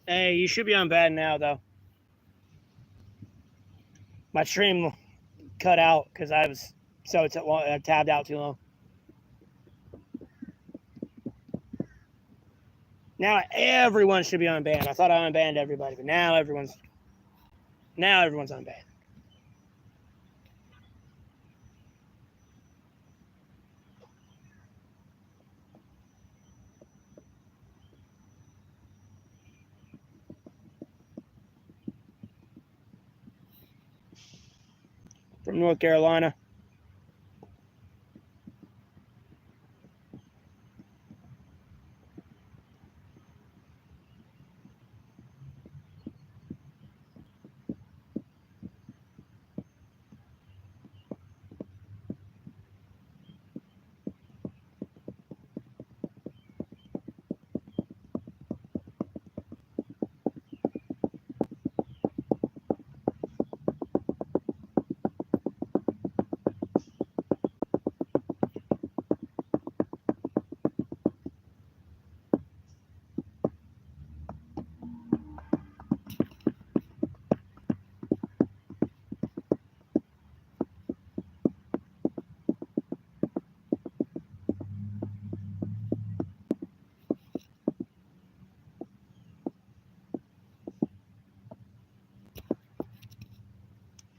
Hey, you should be on bed now, though. My stream cut out because I tabbed out too long. Now everyone should be on band. I thought I unbanned everybody, but now everyone's on band. From North Carolina.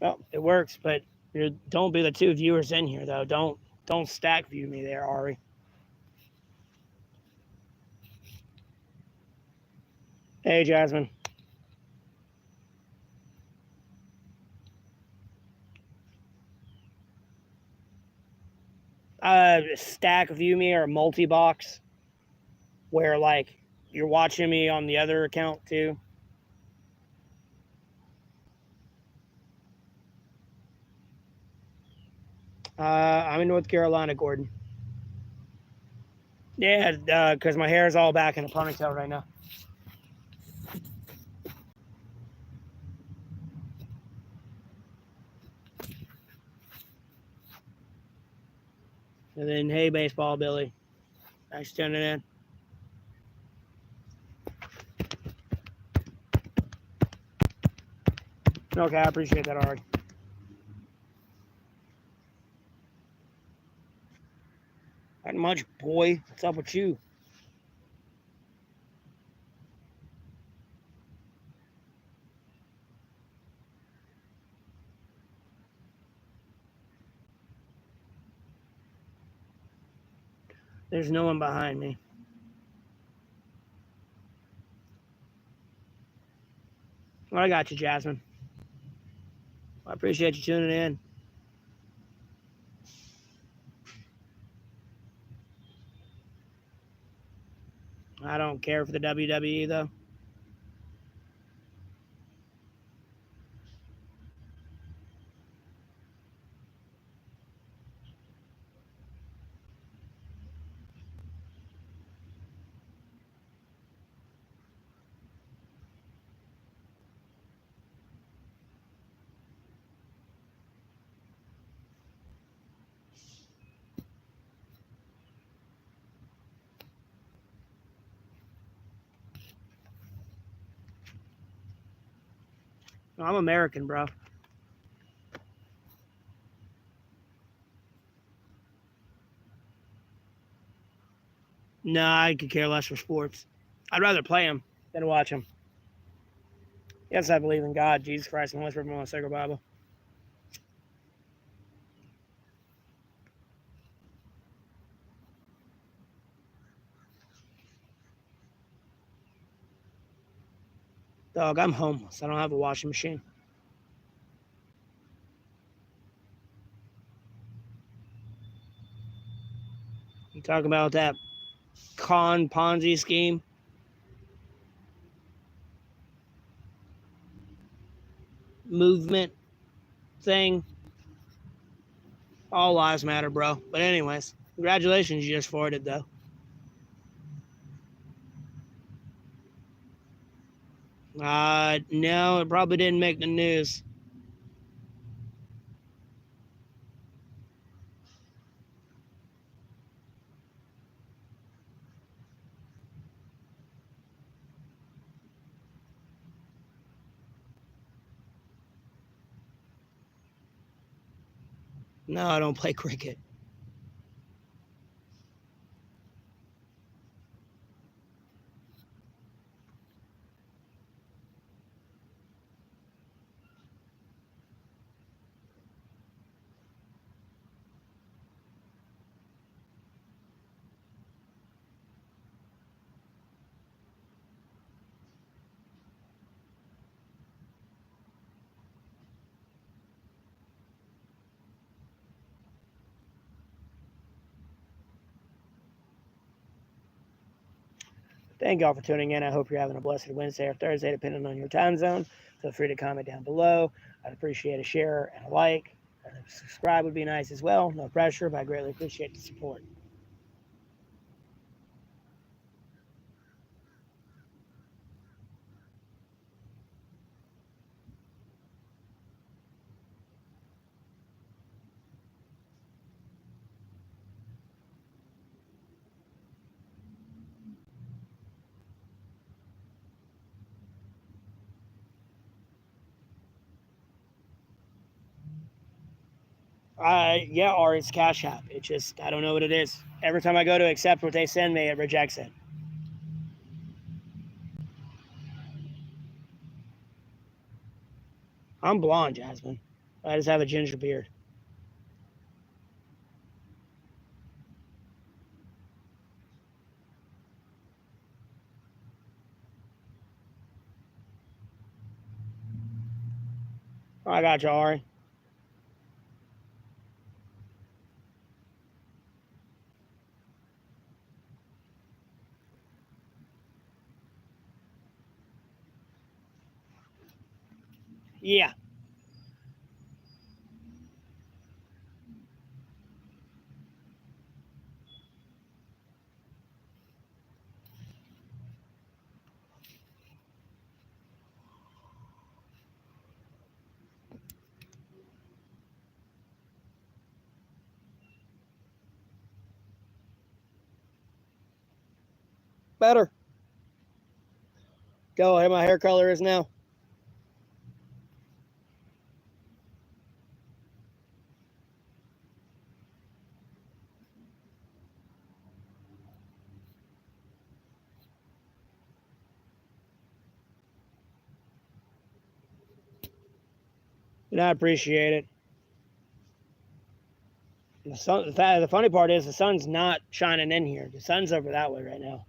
Well, it works, but don't be the two viewers in here though. Don't stack view me there, Ari. Hey, Jasmine. Stack view me or multi-box, where like you're watching me on the other account too. I'm in North Carolina, Gordon. Yeah, because my hair is all back in a ponytail right now. And then, hey, baseball, Billy. Thanks for tuning in. Okay, I appreciate that, Ari. Not much, boy. What's up with you? There's no one behind me. Well, I got you, Jasmine. I appreciate you tuning in. I don't care for the WWE, though. I'm American, bro. No, I could care less for sports. I'd rather play them than watch them. Yes, I believe in God, Jesus Christ, and Holy Spirit, and the Sacred Bible. Dog, I'm homeless. I don't have a washing machine. You talking about that Ponzi scheme? Movement thing? All lives matter, bro. But anyways, congratulations, you just forwarded, though. No, it probably didn't make the news. No, I don't play cricket. Thank y'all for tuning in. I hope you're having a blessed Wednesday or Thursday, depending on your time zone. Feel free to comment down below. I'd appreciate a share and a like. And a subscribe would be nice as well. No pressure, but I greatly appreciate the support. Yeah, or it's Cash App. It just, I don't know what it is. Every time I go to accept what they send me, it rejects it. I'm blonde, Jasmine. I just have a ginger beard. I got you, Ari. Yeah. Better. Go ahead, my hair color is now. And I appreciate it. The funny part is the sun's not shining in here. The sun's over that way right now.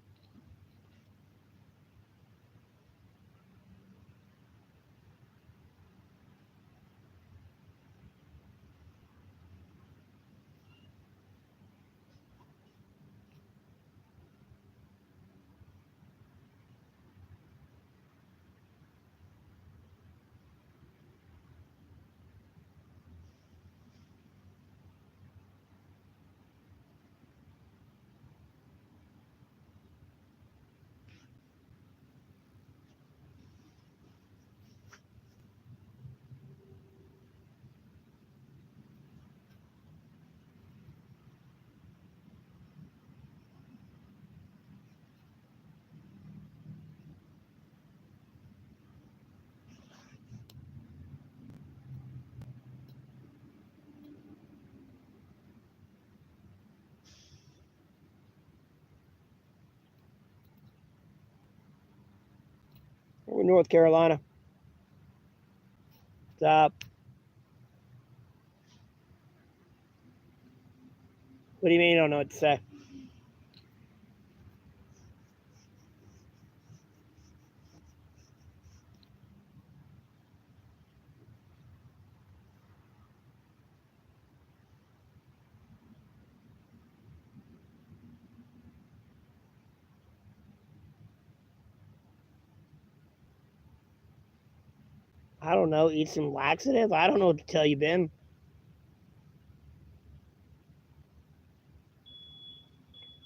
We're in North Carolina. Stop. What do you mean you don't know what to say? I don't know. Eat some laxative? I don't know what to tell you, Ben.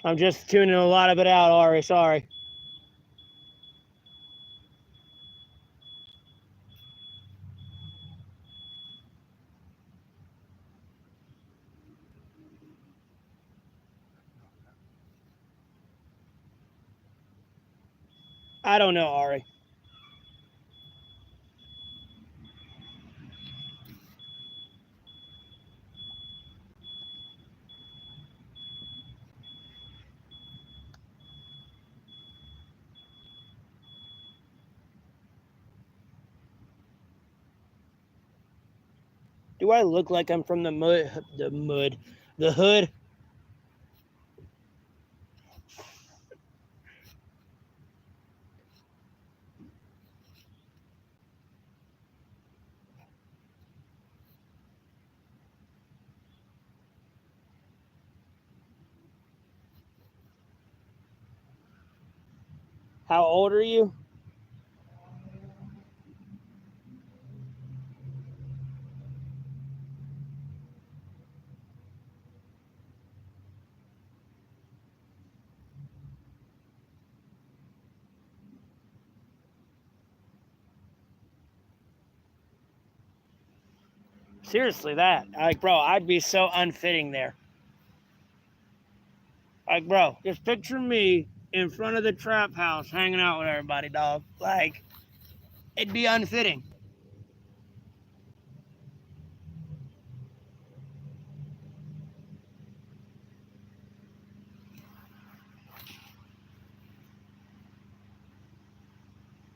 I'm just tuning a lot of it out, Ari. Sorry. I don't know, Ari. Do I look like I'm from the mud? The hood? How old are you? Seriously, that. Like, bro, I'd be so unfitting there. Like, bro, just picture me in front of the trap house hanging out with everybody, dog. Like, it'd be unfitting.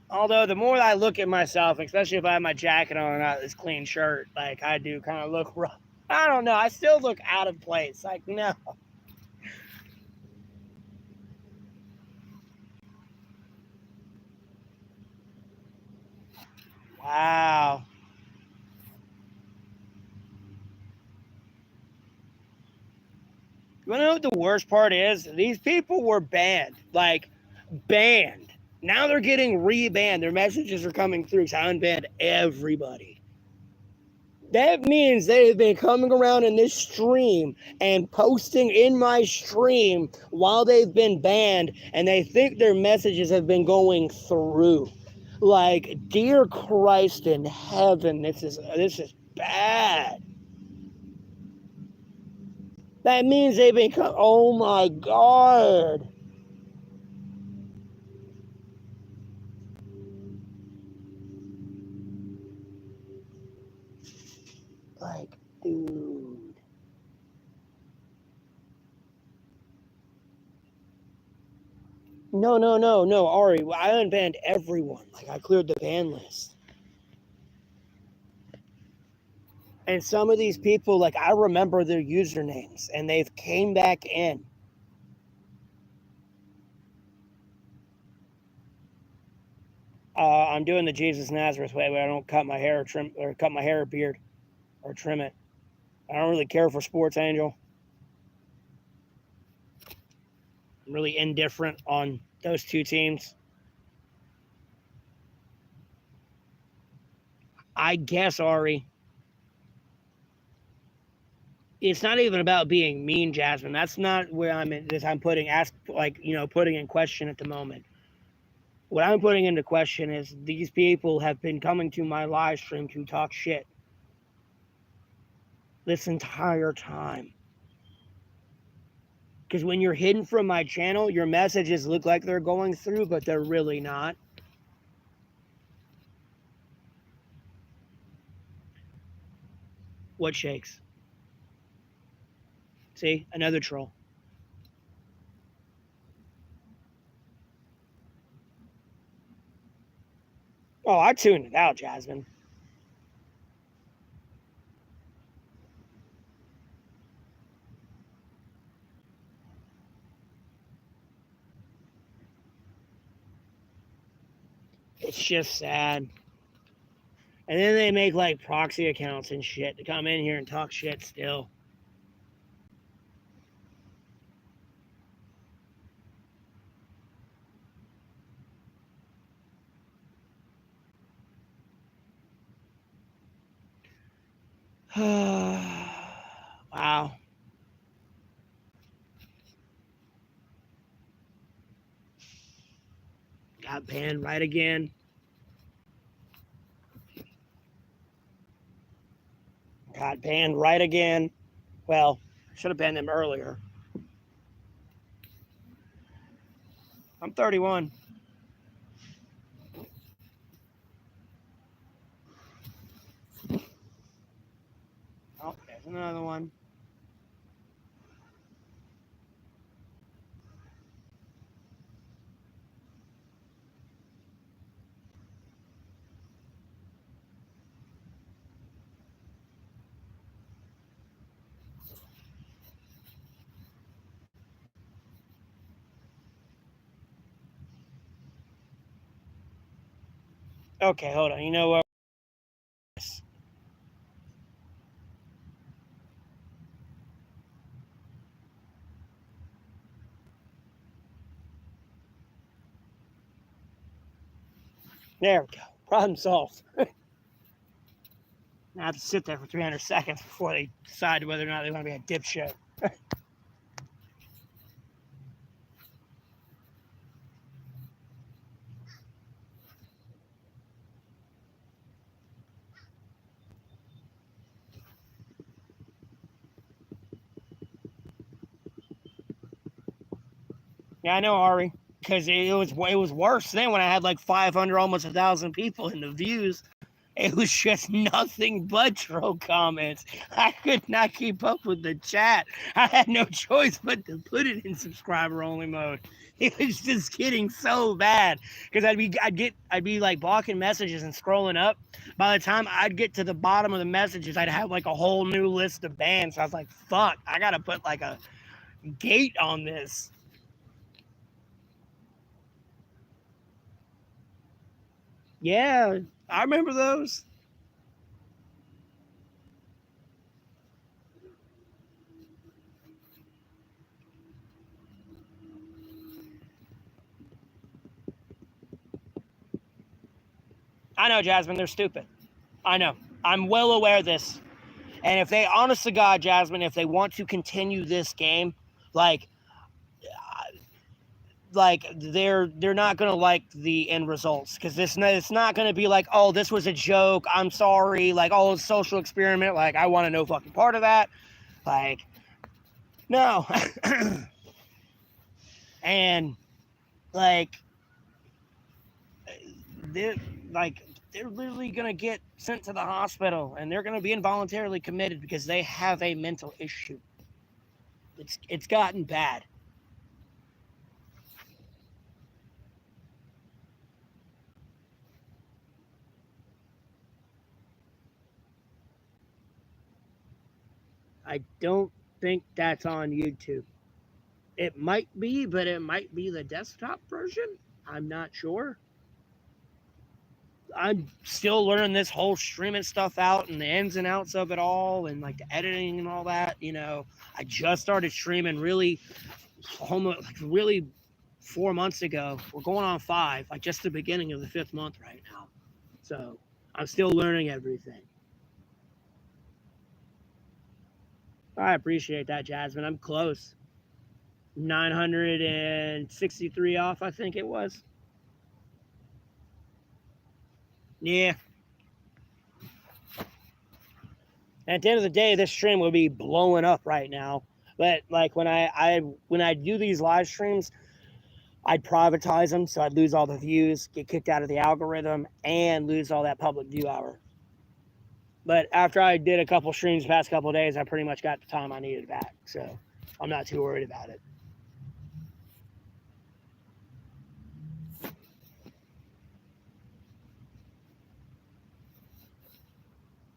Although, the more I look at myself, especially if I have my jacket on and not this clean shirt, like, I do kind of look rough. I don't know. I still look out of place. Like, no. Wow. You know what the worst part is? These people were banned. Like, banned. Now they're getting re-banned. Their messages are coming through. So I unbanned everybody. That means they have been coming around in this stream and posting in my stream while they've been banned, and they think their messages have been going through. Like, dear Christ in heaven, this is bad. That means they've been. Oh my God. Like, dude. No, Ari. I unbanned everyone. Like, I cleared the ban list. And some of these people, like, I remember their usernames, and they've came back in. I'm doing the Jesus Nazareth way, where I don't cut my hair or cut my hair or beard or trim it. I don't really care for Sports Angel. I'm really indifferent on those two teams. I guess, Ari, it's not even about being mean, Jasmine. That's not where I'm in this. I'm putting putting in question at the moment. What I'm putting into question is these people have been coming to my live stream to talk shit this entire time. Because when you're hidden from my channel, your messages look like they're going through, but they're really not. What shakes? See, another troll. Oh, I tuned it out, Jasmine. It's just sad. And then they make like proxy accounts and shit to come in here and talk shit still. Wow. Got banned right again. Got banned right again. Well, should have banned them earlier. I'm 31. Oh, there's another one. Okay, hold on. You know what? There we go. Problem solved. I have to sit there for 300 seconds before they decide whether or not they want to be a dipshit. Yeah, I know, Ari, because it was worse then when I had like 500, almost 1,000 people in the views. It was just nothing but troll comments. I could not keep up with the chat. I had no choice but to put it in subscriber only mode. It was just getting so bad because I'd be like blocking messages and scrolling up. By the time I'd get to the bottom of the messages, I'd have like a whole new list of bans. So I was like, "Fuck! I gotta put like a gate on this." Yeah, I remember those. I know, Jasmine. They're stupid. I know. I'm well aware of this. And if they, honest to God, Jasmine, if they want to continue this game, like, they're not gonna like the end results because it's not gonna be like, oh, this was a joke. I'm sorry. Like, oh, it's a social experiment. Like, I want to no fucking part of that. Like, no. And like, they're like they're literally gonna get sent to the hospital and they're gonna be involuntarily committed because they have a mental issue. It's gotten bad. I don't think that's on YouTube. It might be, but it might be the desktop version. I'm not sure. I'm still learning this whole streaming stuff out and the ins and outs of it all and like the editing and all that. I just started streaming really almost like really 4 months ago. We're going on 5, like just the beginning of the 5th month right now. So I'm still learning everything. I appreciate that, Jasmine. I'm close. 963 off, I think it was. Yeah. At the end of the day, this stream will be blowing up right now. But like when I do these live streams, I'd privatize them, so I'd lose all the views, get kicked out of the algorithm, and lose all that public view hour. But after I did a couple streams the past couple days, I pretty much got the time I needed back. So I'm not too worried about it.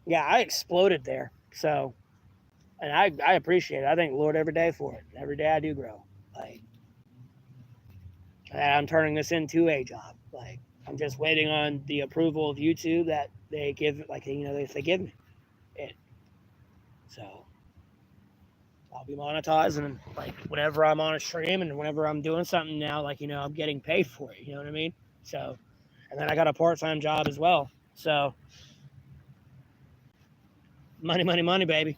Yeah, I exploded there. So, and I appreciate it. I thank the Lord every day for it. Every day I do grow. Like, I'm turning this into a job. Like, I'm just waiting on the approval of YouTube that they give, like, if they give me it. So I'll be monetizing, like, whenever I'm on a stream and whenever I'm doing something now, like, I'm getting paid for it. You know what I mean? So, and then I got a part-time job as well. So money, money, money, baby.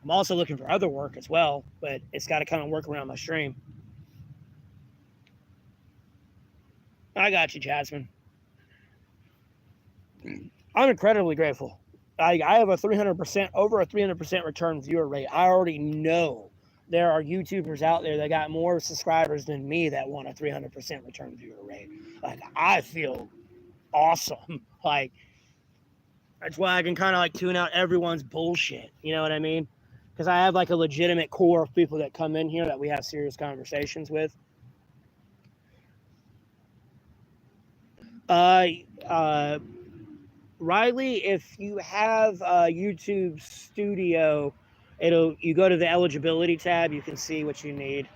I'm also looking for other work as well, but it's got to kind of work around my stream. I got you, Jasmine. I'm incredibly grateful. I have a 300%, over a 300% return viewer rate. I already know there are YouTubers out there that got more subscribers than me that want a 300% return viewer rate. Like, I feel awesome. Like, that's why I can kind of like tune out everyone's bullshit. You know what I mean? Because I have like a legitimate core of people that come in here that we have serious conversations with. Uh, uh, Riley, if you have YouTube Studio, you go to the eligibility tab, you can see what you need.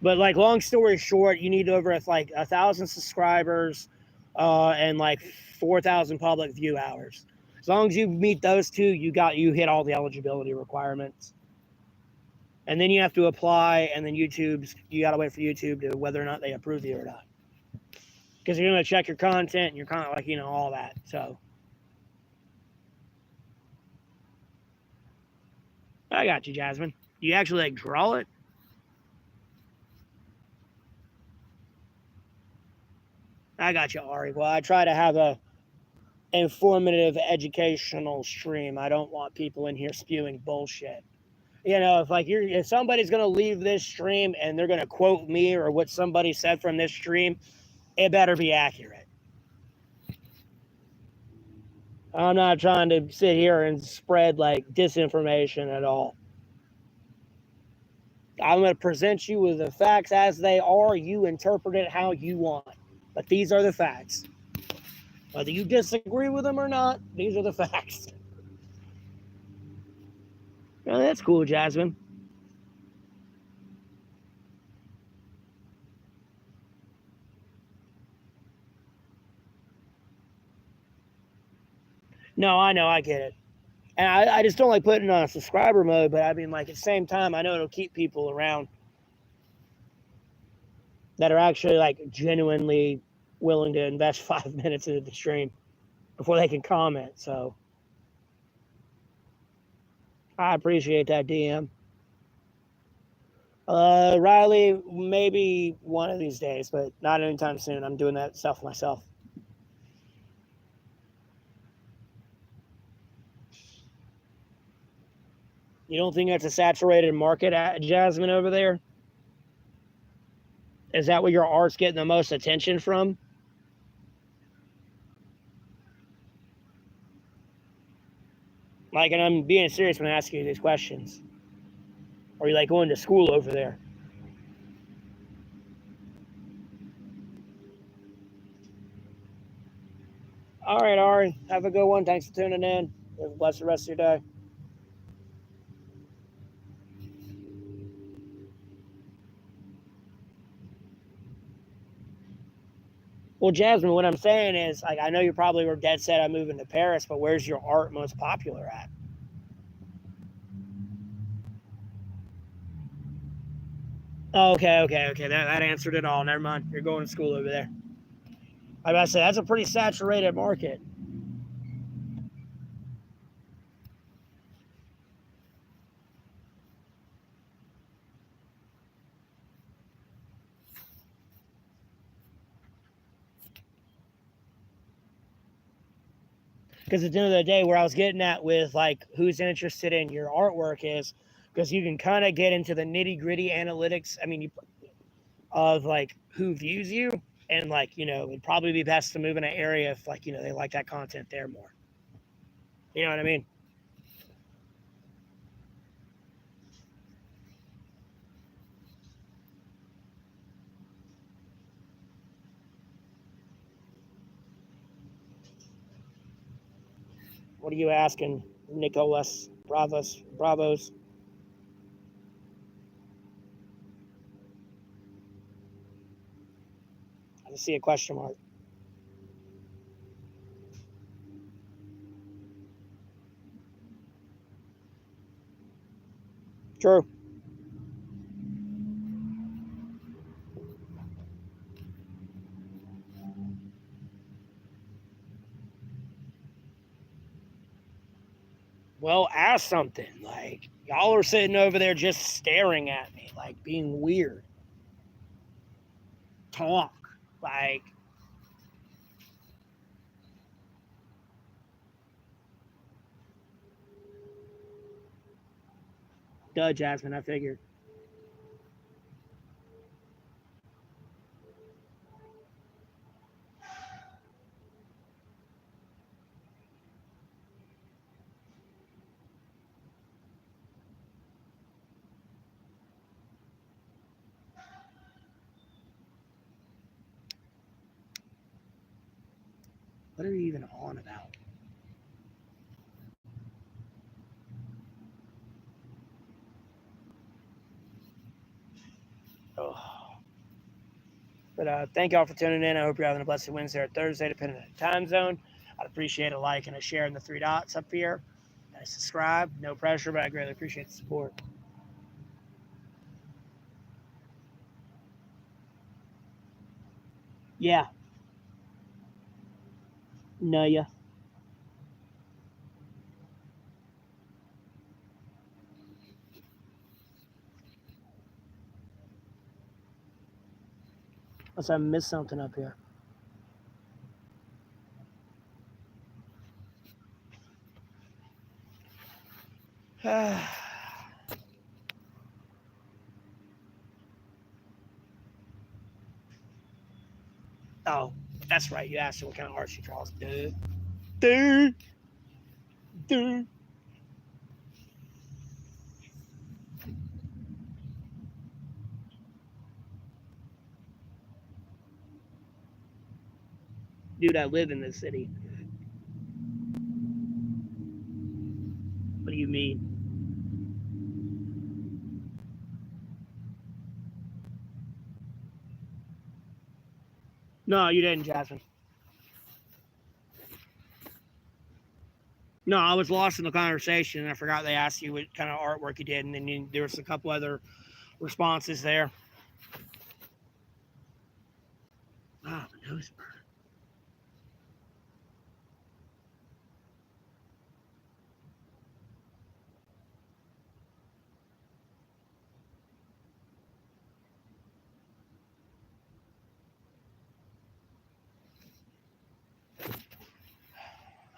But like, long story short, you need over like 1,000 subscribers, and like 4,000 public view hours. As long as you meet those two, you hit all the eligibility requirements. And then you have to apply, and then you got to wait for YouTube to whether or not they approve you or not. Because you're going to check your content and your content, like, all that. So I got you, Jasmine. You actually like draw it? I got you, Ari. Well, I try to have a informative, educational stream. I don't want people in here spewing bullshit. If somebody's gonna leave this stream and they're gonna quote me or what somebody said from this stream, it better be accurate. I'm not trying to sit here and spread like disinformation at all. I'm going to present you with the facts as they are. You interpret it how you want. But these are the facts. Whether you disagree with them or not, these are the facts. Well, that's cool, Jasmine. No, I know, I get it. And I just don't like putting it on subscriber mode, but I mean, like, at the same time, I know it'll keep people around that are actually, like, genuinely willing to invest 5 minutes into the stream before they can comment. So I appreciate that, DM. Riley, maybe one of these days, but not anytime soon. I'm doing that stuff myself. You don't think that's a saturated market, at Jasmine, over there? Is that where your art's getting the most attention from? Like, and I'm being serious when I ask you these questions. Or are you like going to school over there? All right, Ari. Have a good one. Thanks for tuning in. Have a blessed rest of your day. Well, Jasmine, what I'm saying is, like, I know you probably were dead set on moving to Paris, but where's your art most popular at? Okay. That answered it all. Never mind. You're going to school over there. I gotta say, that's a pretty saturated market. Because at the end of the day, where I was getting at with like who's interested in your artwork is because you can kind of get into the nitty gritty analytics. I mean, of like who views you, and like it'd probably be best to move in an area if like they like that content there more. You know what I mean? What are you asking, Nicholas? Bravos. I just see a question mark. True. Well, ask something. Like, y'all are sitting over there just staring at me, like being weird. Talk. Like, duh, Jasmine, I figured. What are you even on about? Ugh. But thank y'all for tuning in. I hope you're having a blessed Wednesday or Thursday, depending on the time zone. I'd appreciate a like and a share in the three dots up here. And a subscribe. No pressure, but I greatly appreciate the support. Yeah. No, yeah. Unless I missed something up here. Oh, that's right. You asked me what kind of art she draws. Dude. Dude, I live in this city. What do you mean? No, you didn't, Jasmine. No, I was lost in the conversation, and I forgot they asked you what kind of artwork you did, and then there was a couple other responses there. Oh, my nose burn.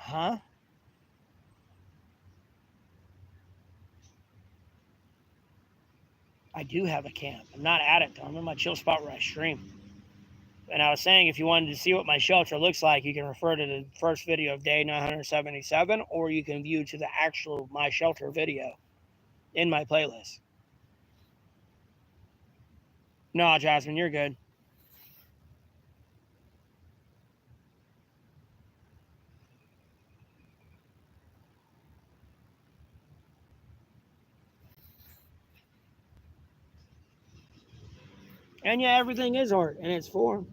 Huh? I do have a camp. I'm not at it, though. I'm in my chill spot where I stream. And I was saying, if you wanted to see what my shelter looks like, you can refer to the first video of day 977, or you can view to the actual my shelter video in my playlist. No, Jasmine, you're good. And yeah, everything is art in its form.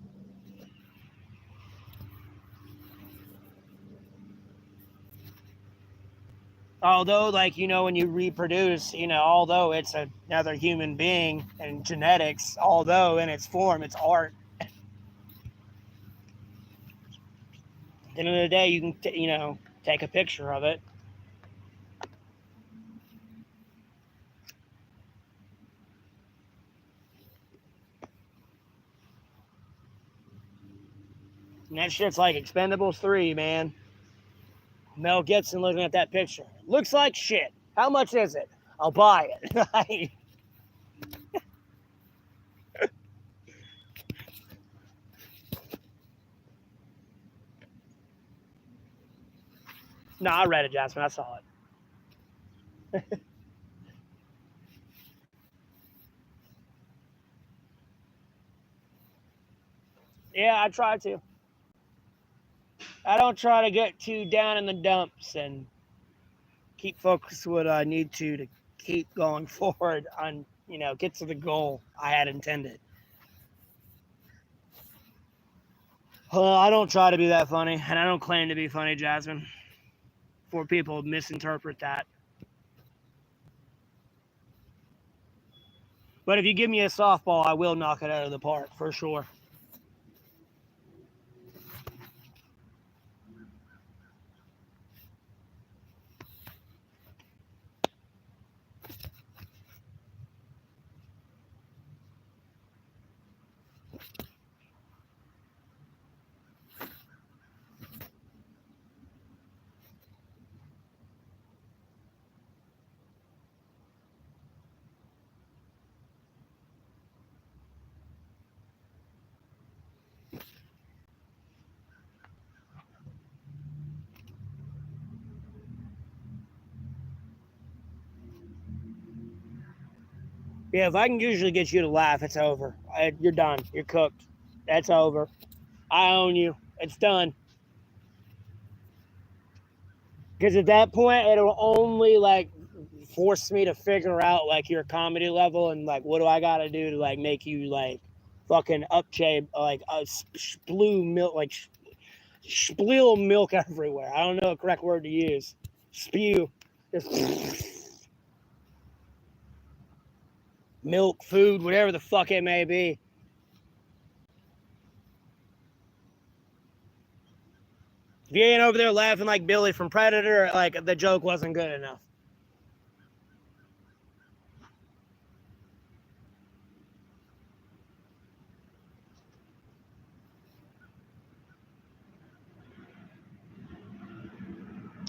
Although, like, when you reproduce, although it's another human being and genetics, although in its form, it's art. At the end of the day, you can, take a picture of it. And that shit's like Expendables 3, man. Mel Gibson looking at that picture. Looks like shit. How much is it? I'll buy it. No, I read it, Jasmine. I saw it. Yeah, I try to. I don't try to get too down in the dumps and keep focused what I need to keep going forward on, get to the goal I had intended. I don't try to be that funny, and I don't claim to be funny, Jasmine, for people misinterpret that. But if you give me a softball, I will knock it out of the park, for sure. Yeah, if I can usually get you to laugh, it's over. You're done. You're cooked. That's over. I own you. It's done. Because at that point, it'll only force me to figure out your comedy level and what do I got to do to make you fucking upchain, like blue milk, like splill milk everywhere. I don't know the correct word to use. Spew. Just milk, food, whatever the fuck it may be. If you ain't over there laughing like Billy from Predator, like the joke wasn't good enough.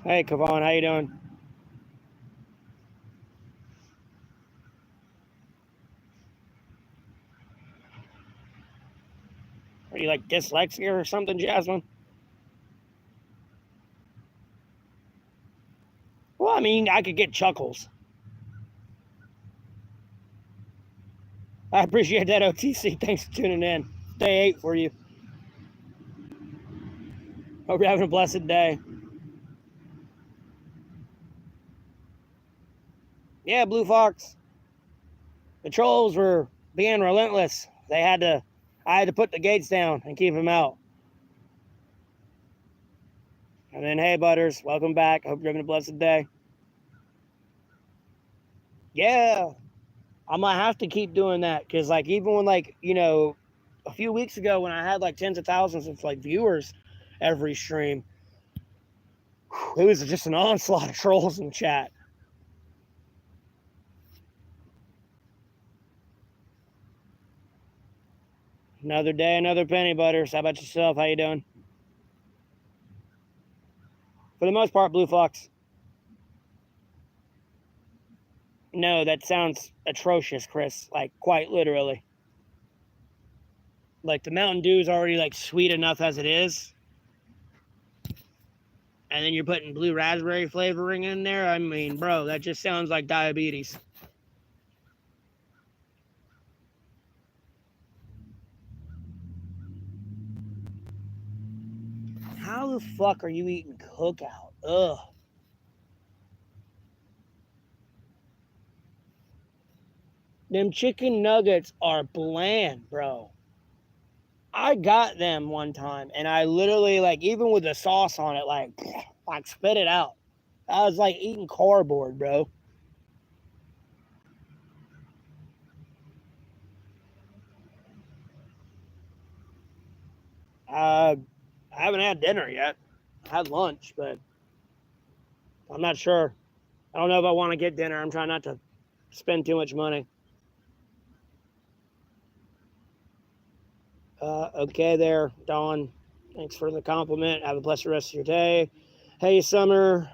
Hey, Kavon, how you doing? Are you like dyslexia or something, Jasmine? Well, I mean, I could get chuckles. I appreciate that, OTC. Thanks for tuning in. Day 8 for you. Hope you're having a blessed day. Yeah, Blue Fox. The trolls were being relentless. I had to put the gates down and keep them out. And then, hey, Butters, welcome back. Hope you're having a blessed day. Yeah, I might have to keep doing that because, like, even when, like, you know, a few weeks ago when I had like tens of thousands of like viewers every stream, it was just an onslaught of trolls in the chat. Another day, another penny, Butters. How about yourself? How you doing? For the most part, Blue Fox. No, that sounds atrocious, Chris. Like, quite literally. Like, the Mountain Dew is already, like, sweet enough as it is. And then you're putting blue raspberry flavoring in there. I mean, bro, that just sounds like diabetes. How the fuck are you eating Cookout? Ugh. Them chicken nuggets are bland, bro. I got them one time, and I literally, like, even with the sauce on it, like spit it out. I was like eating cardboard, bro. I haven't had dinner yet. I had lunch, but I'm not sure. I don't know if I want to get dinner. I'm trying not to spend too much money. Okay, there, Dawn. Thanks for the compliment. Have a blessed rest of your day. Hey, Summer.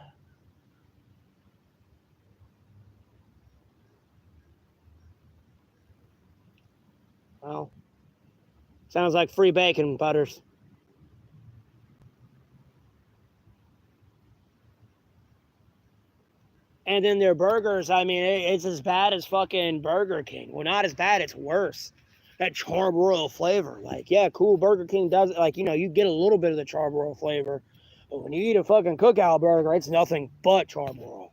Well, sounds like free bacon, Butters. And then their burgers, I mean, it's as bad as fucking Burger King. Well, not as bad, it's worse. That charbroil flavor. Like, yeah, cool, Burger King does it. Like, you know, you get a little bit of the charbroil flavor. But when you eat a fucking Cookout burger, it's nothing but charbroil.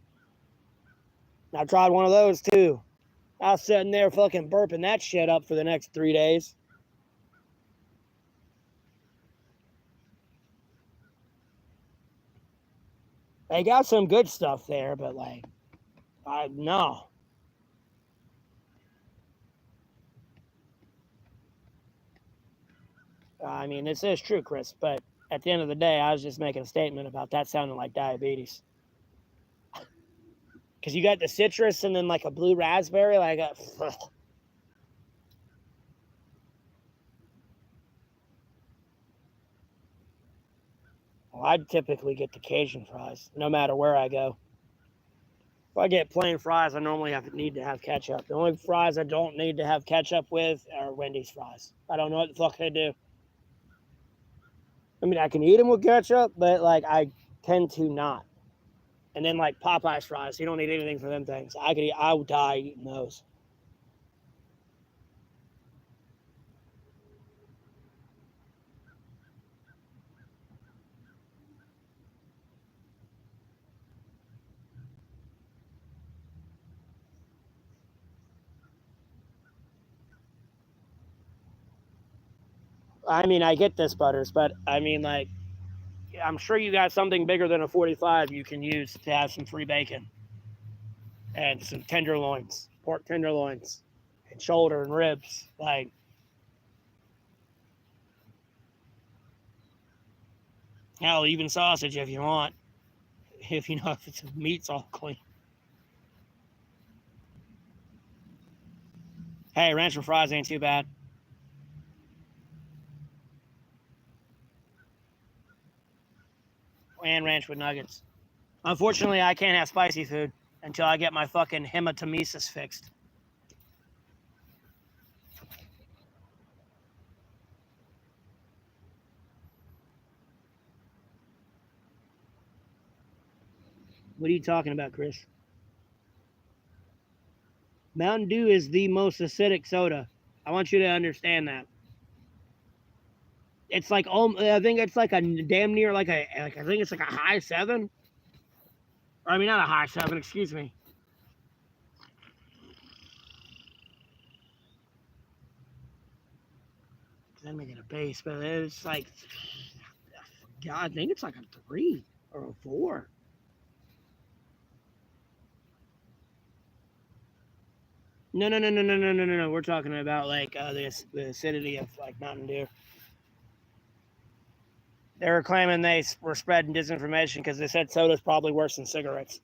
I tried one of those too. I was sitting there fucking burping that shit up for the next 3 days. They got some good stuff there, but like, no. I mean, this is true, Chris, but at the end of the day, I was just making a statement about that sounding like diabetes. Because you got the citrus and then like a blue raspberry, like a. Well, I'd typically get the Cajun fries, no matter where I go. If I get plain fries, I normally need to have ketchup. The only fries I don't need to have ketchup with are Wendy's fries. I don't know what the fuck they do. I mean, I can eat them with ketchup, but like I tend to not. And then like Popeye's fries, you don't need anything for them things. I would die eating those. I mean, I get this, Butters, but I mean, like, I'm sure you got something bigger than a 45 you can use to have some free bacon and some tenderloins, pork tenderloins, and shoulder and ribs. Like, hell, even sausage if you want, if you know if it's meat's all clean. Hey, ranch with fries ain't too bad. And ranch with nuggets. Unfortunately, I can't have spicy food until I get my fucking hematemesis fixed. What are you talking about, Chris? Mountain Dew is the most acidic soda. I want you to understand that. It's like, I think it's like a damn near like I think it's like a high 7. Or, I mean, not a high 7, excuse me. Then make it a base, but it's like, God, I think it's like a 3 or a 4. No. We're talking about like the acidity of like Mountain Dew. They were claiming they were spreading disinformation because they said soda's probably worse than cigarettes.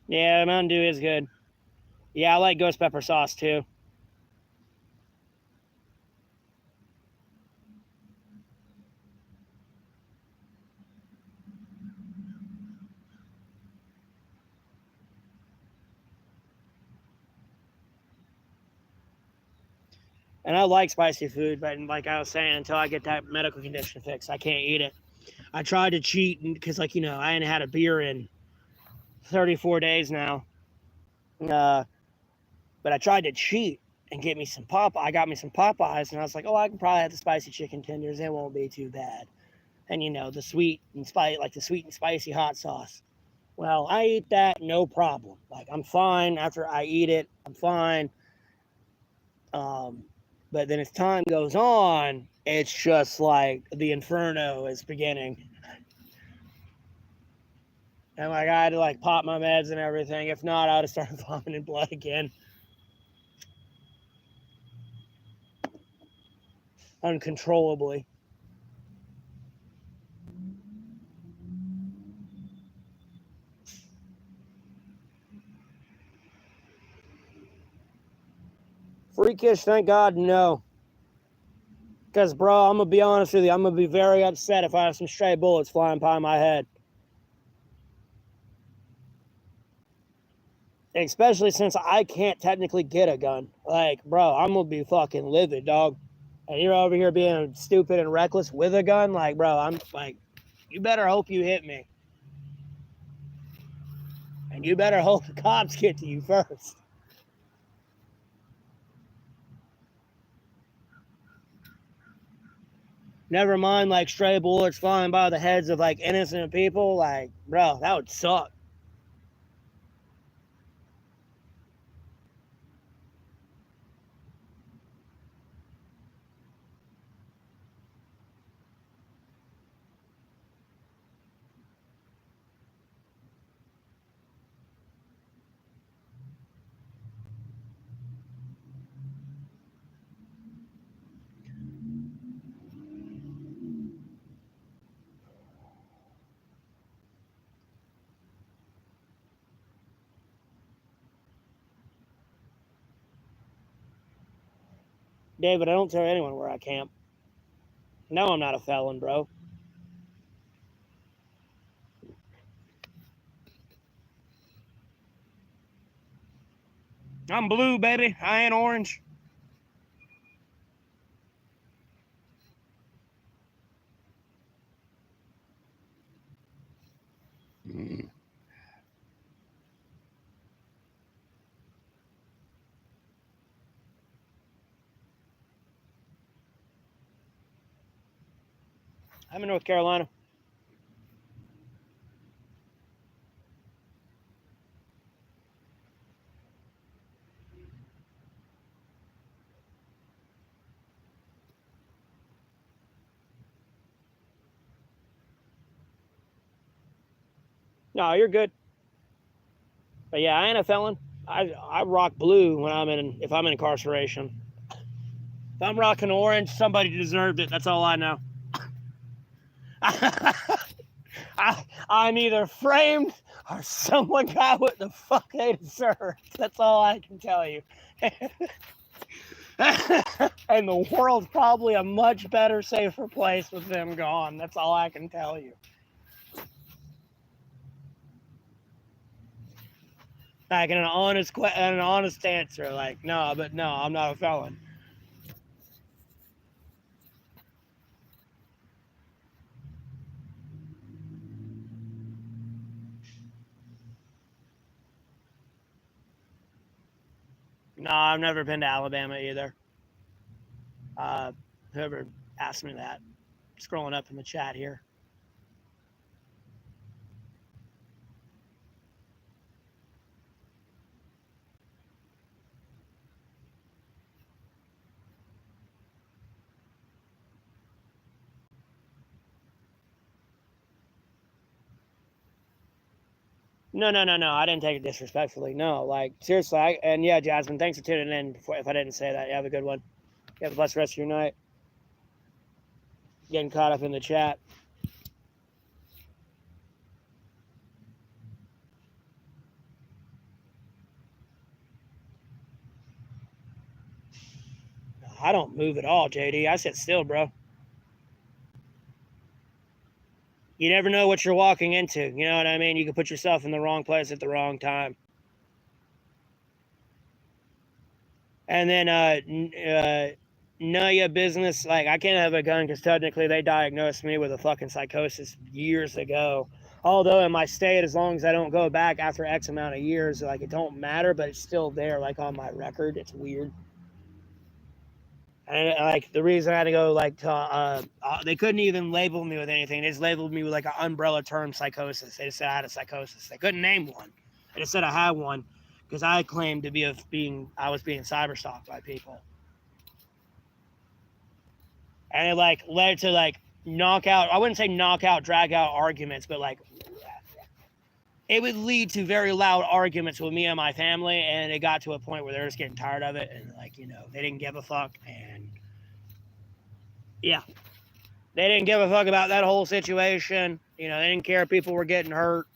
Yeah, Mountain Dew is good. Yeah, I like ghost pepper sauce too. And I like spicy food, but like I was saying, until I get that medical condition fixed, I can't eat it. I tried to cheat because, like, you know, I hadn't had a beer in 34 days now. But I tried to cheat and get me some I got me some Popeyes, and I was like, oh, I can probably have the spicy chicken tenders. It won't be too bad. And, you know, the sweet and spicy hot sauce. Well, I eat that, no problem. Like, I'm fine after I eat it. I'm fine. But then as time goes on, it's just like the inferno is beginning. And like I had to like pop my meds and everything. If not, I would have started vomiting blood again. Uncontrollably. Freakish, thank God, no. Because, bro, I'm going to be honest with you. I'm going to be very upset if I have some stray bullets flying by my head. Especially since I can't technically get a gun. Like, bro, I'm going to be fucking livid, dog. And you're over here being stupid and reckless with a gun. Like, bro, I'm like, you better hope you hit me. And you better hope the cops get to you first. Never mind, like, stray bullets flying by the heads of, like, innocent people. Like, bro, that would suck. David, I don't tell anyone where I camp. No, I'm not a felon, bro. I'm blue, baby. I ain't orange. I'm in North Carolina. No, you're good. But yeah, I ain't a felon. I rock blue when if I'm in incarceration. If I'm rocking orange, somebody deserved it. That's all I know. I'm either framed or someone got what the fuck they deserved. That's all I can tell you. And the world's probably a much better, safer place with them gone. That's all I can tell you. Like an honest answer. Like, no, I'm not a felon. No, I've never been to Alabama either. Whoever asked me that, scrolling up in the chat here. No. I didn't take it disrespectfully. No, like seriously. And yeah, Jasmine, thanks for tuning in. If I didn't say that, you have a good one. You have a blessed rest of your night. Getting caught up in the chat. I don't move at all, JD. I sit still, bro. You never know what you're walking into. You know what I mean? You can put yourself in the wrong place at the wrong time. And then, none of your business. Like, I can't have a gun because technically they diagnosed me with a fucking psychosis years ago. Although in my state, as long as I don't go back after X amount of years, like, it don't matter, but it's still there, like, on my record. It's weird. And like the reason I had to go like to they couldn't even label me with anything. They just labeled me with like an umbrella term, psychosis. They just said I had a psychosis. They couldn't name one. They just said I had one because I claimed to be I was being cyber stalked by people, and it like led to like knockout. I wouldn't say knockout, drag out arguments, but like it would lead to very loud arguments with me and my family, and it got to a point where they were just getting tired of it, and like they didn't give a fuck, and yeah. They didn't give a fuck about that whole situation. They didn't care if people were getting hurt.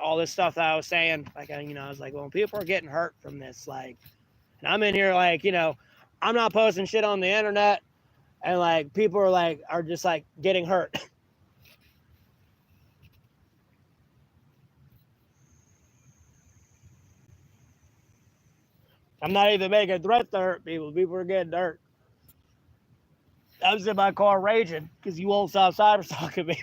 All this stuff that I was saying. Like, I was like, well, people are getting hurt from this. Like, and I'm in here like, I'm not posting shit on the internet. And like, people are just like getting hurt. I'm not even making threats to hurt people. People are getting hurt. I was in my car raging because you won't stop cyber stalking me.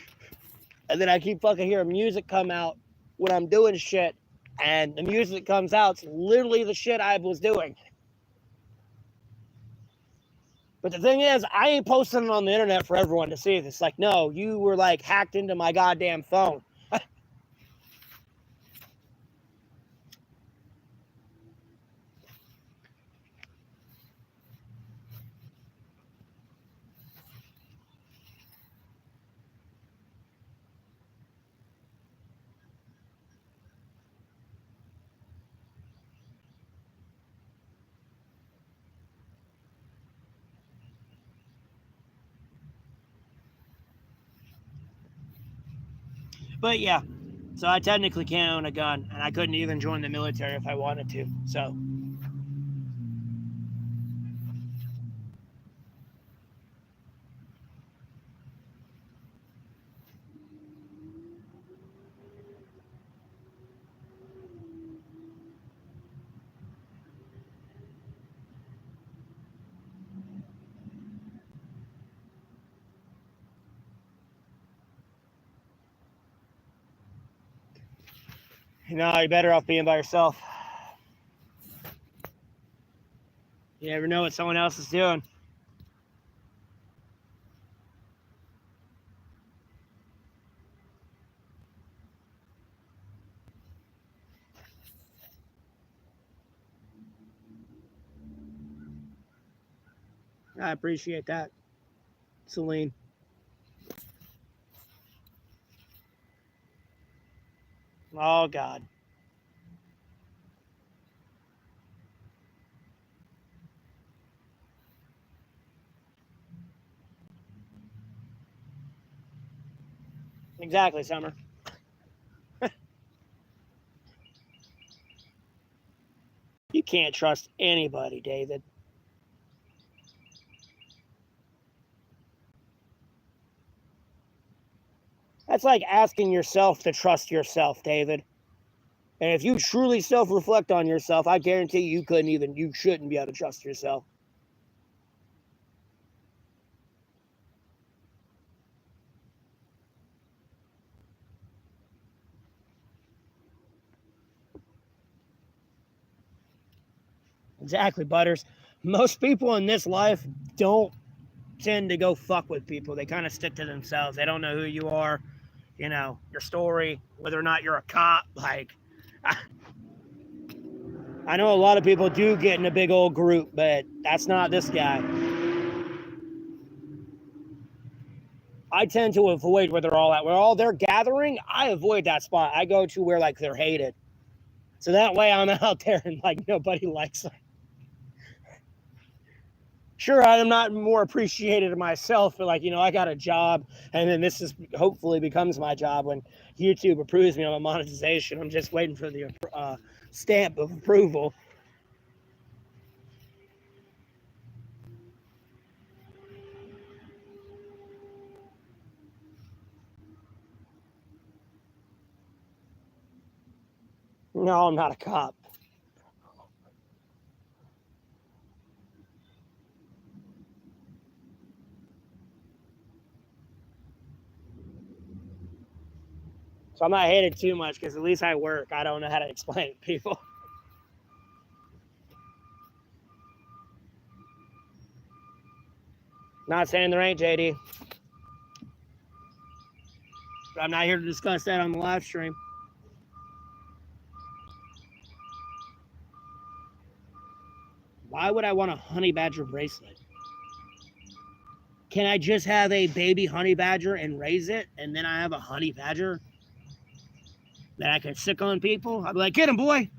And then I keep fucking hearing music come out when I'm doing shit. And the music that comes out is literally the shit I was doing. But the thing is, I ain't posting it on the internet for everyone to see. It's like, no, you were like hacked into my goddamn phone. But yeah, so I technically can't own a gun, and I couldn't even join the military if I wanted to. So. You're better off being by yourself. You never know what someone else is doing. I appreciate that, Celine. Oh, God. Exactly, Summer. You can't trust anybody, David. That's like asking yourself to trust yourself, David. And if you truly self reflect on yourself, I guarantee you shouldn't be able to trust yourself. Exactly, Butters. Most people in this life don't tend to go fuck with people. They kind of stick to themselves. They don't know who you are, your story, whether or not you're a cop. Like, I know a lot of people do get in a big old group, but that's not this guy. I tend to avoid where they're all at. Where all they're gathering, I avoid that spot. I go to where like they're hated. So that way I'm out there and like nobody likes them. Sure, I'm not more appreciated of myself, but like, I got a job, and then this is hopefully becomes my job when YouTube approves me on my monetization. I'm just waiting for the stamp of approval. No, I'm not a cop. So I'm not hated too much because at least I work. I don't know how to explain it to people. Not saying there ain't, JD. But I'm not here to discuss that on the live stream. Why would I want a honey badger bracelet? Can I just have a baby honey badger and raise it, and then I have a honey badger that I can sick on people? I'd be like, get him, boy. And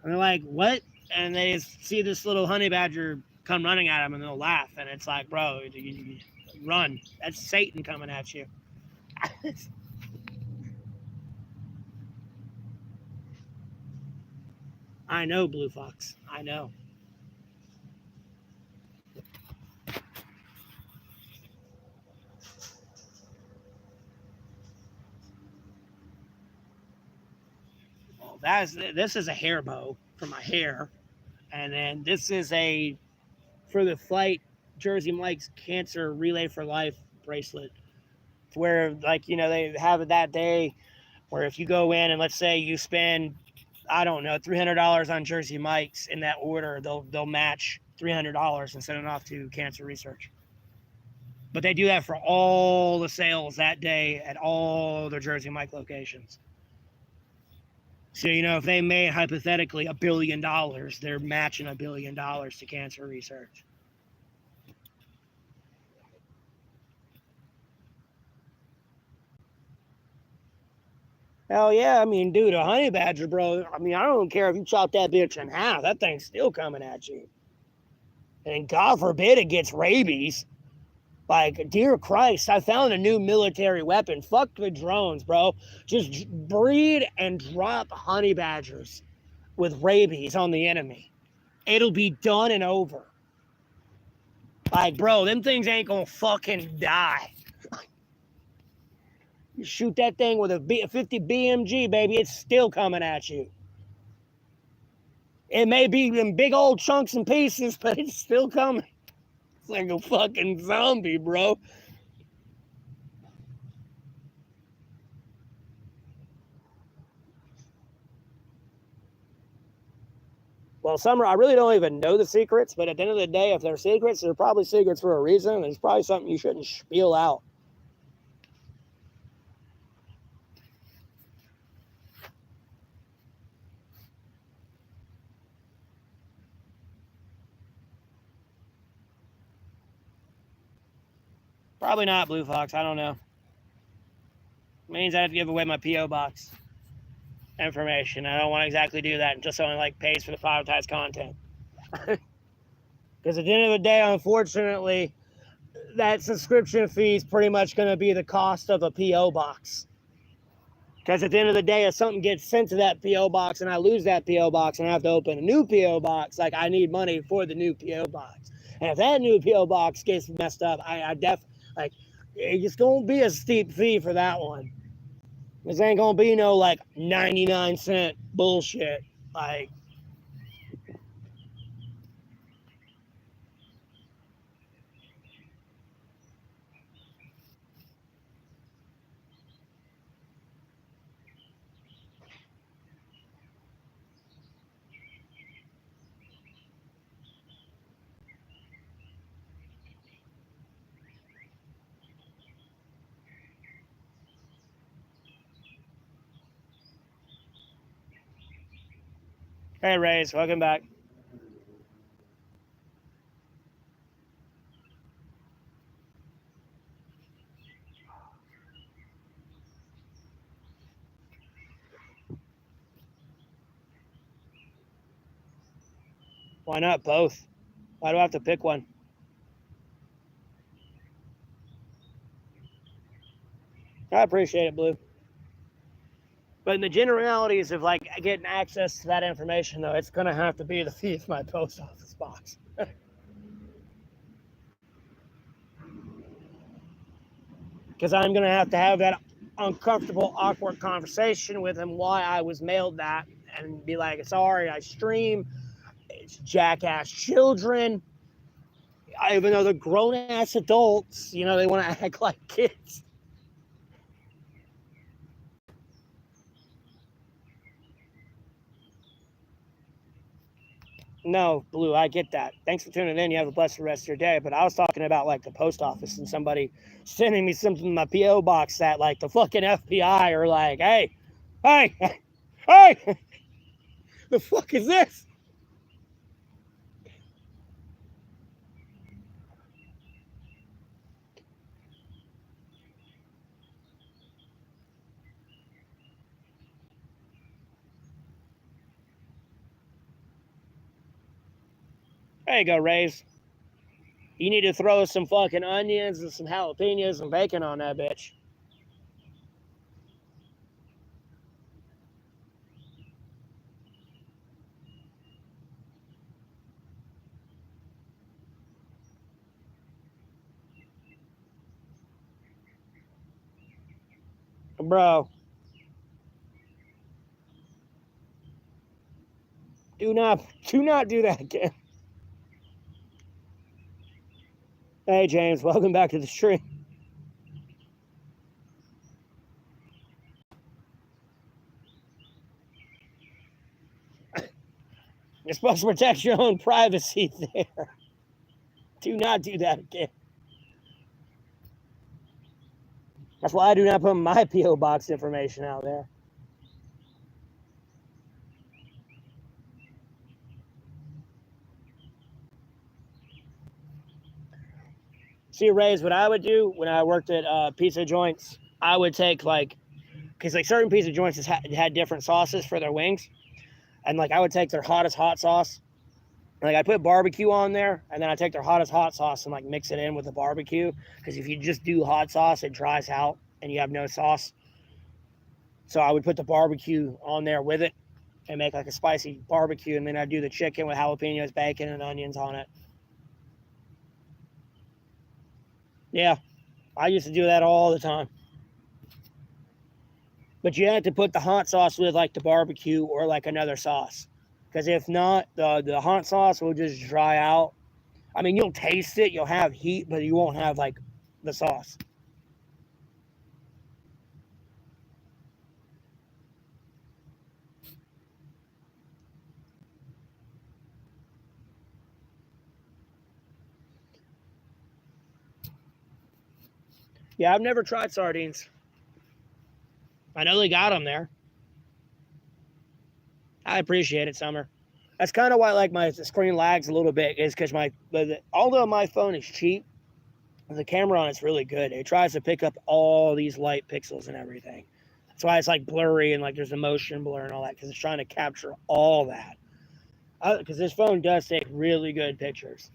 they're like, what? And they see this little honey badger come running at them, and they'll laugh. And it's like, bro, run. That's Satan coming at you. I know, Blue Fox. I know. Well, this is a hair bow for my hair. And then this is for the fight, Jersey Mike's Cancer Relay for Life bracelet. Where, like, they have it that day where if you go in and let's say you spend, I don't know, $300 on Jersey Mike's in that order, they'll match $300 and send it off to cancer research. But they do that for all the sales that day at all their Jersey Mike locations. So, if they made hypothetically $1 billion, they're matching $1 billion to cancer research. Hell yeah. I mean, dude, a honey badger, bro. I mean, I don't care if you chop that bitch in half. That thing's still coming at you. And God forbid it gets rabies. Like, dear Christ, I found a new military weapon. Fuck the drones, bro. Just breed and drop honey badgers with rabies on the enemy. It'll be done and over. Like, bro, them things ain't gonna fucking die. You shoot that thing with a 50 BMG, baby, it's still coming at you. It may be in big old chunks and pieces, but it's still coming. It's like a fucking zombie, bro. Well, Summer, I really don't even know the secrets, but at the end of the day, if they're secrets, they're probably secrets for a reason. There's probably something you shouldn't spiel out. Probably not, Blue Fox. I don't know. It means I have to give away my P.O. box information. I don't want to exactly do that until someone like pays for the privatized content. Because at the end of the day, unfortunately, that subscription fee is pretty much going to be the cost of a P.O. box. Because at the end of the day, if something gets sent to that P.O. box and I lose that P.O. box and I have to open a new P.O. box, like I need money for the new P.O. box. And if that new P.O. box gets messed up, it's going to be a steep fee for that one. This ain't going to be no like 99-cent bullshit. Like, hey, Rays, welcome back. Why not both? Why do I have to pick one? I appreciate it, Blue. But in the generalities of like getting access to that information, though, it's going to have to be the fee of my post office box. Because I'm going to have that uncomfortable, awkward conversation with him why I was mailed that and be like, sorry, I stream. It's jackass children. Even though they're grown-ass adults, they want to act like kids. No, Blue, I get that. Thanks for tuning in. You have a blessed rest of your day. But I was talking about like the post office and somebody sending me something in my P.O. box that like the fucking FBI are like, hey, the fuck is this? There you go, Rays. You need to throw some fucking onions and some jalapenos and bacon on that bitch. Bro. Do not do that again. Hey, James, welcome back to the stream. You're supposed to protect your own privacy there. Do not do that again. That's why I do not put my P.O. box information out there. See, Rays, what I would do when I worked at pizza joints, I would take because certain pizza joints had different sauces for their wings. And I would take their hottest hot sauce. I put barbecue on there, and then I take their hottest hot sauce and mix it in with the barbecue. Because if you just do hot sauce, it dries out and you have no sauce. So I would put the barbecue on there with it and make a spicy barbecue, and then I'd do the chicken with jalapenos, bacon, and onions on it. Yeah, I used to do that all the time. But you have to put the hot sauce with the barbecue or another sauce. Because if not, the hot sauce will just dry out. I mean, you'll taste it, you'll have heat, but you won't have the sauce. Yeah, I've never tried sardines. I know they got them there. I appreciate it, Summer. That's kind of why my screen lags a little bit, is because although my phone is cheap, the camera on it's really good. It tries to pick up all these light pixels and everything. That's why it's like blurry and like there's a motion blur and all that, because it's trying to capture all that. Because this phone does take really good pictures.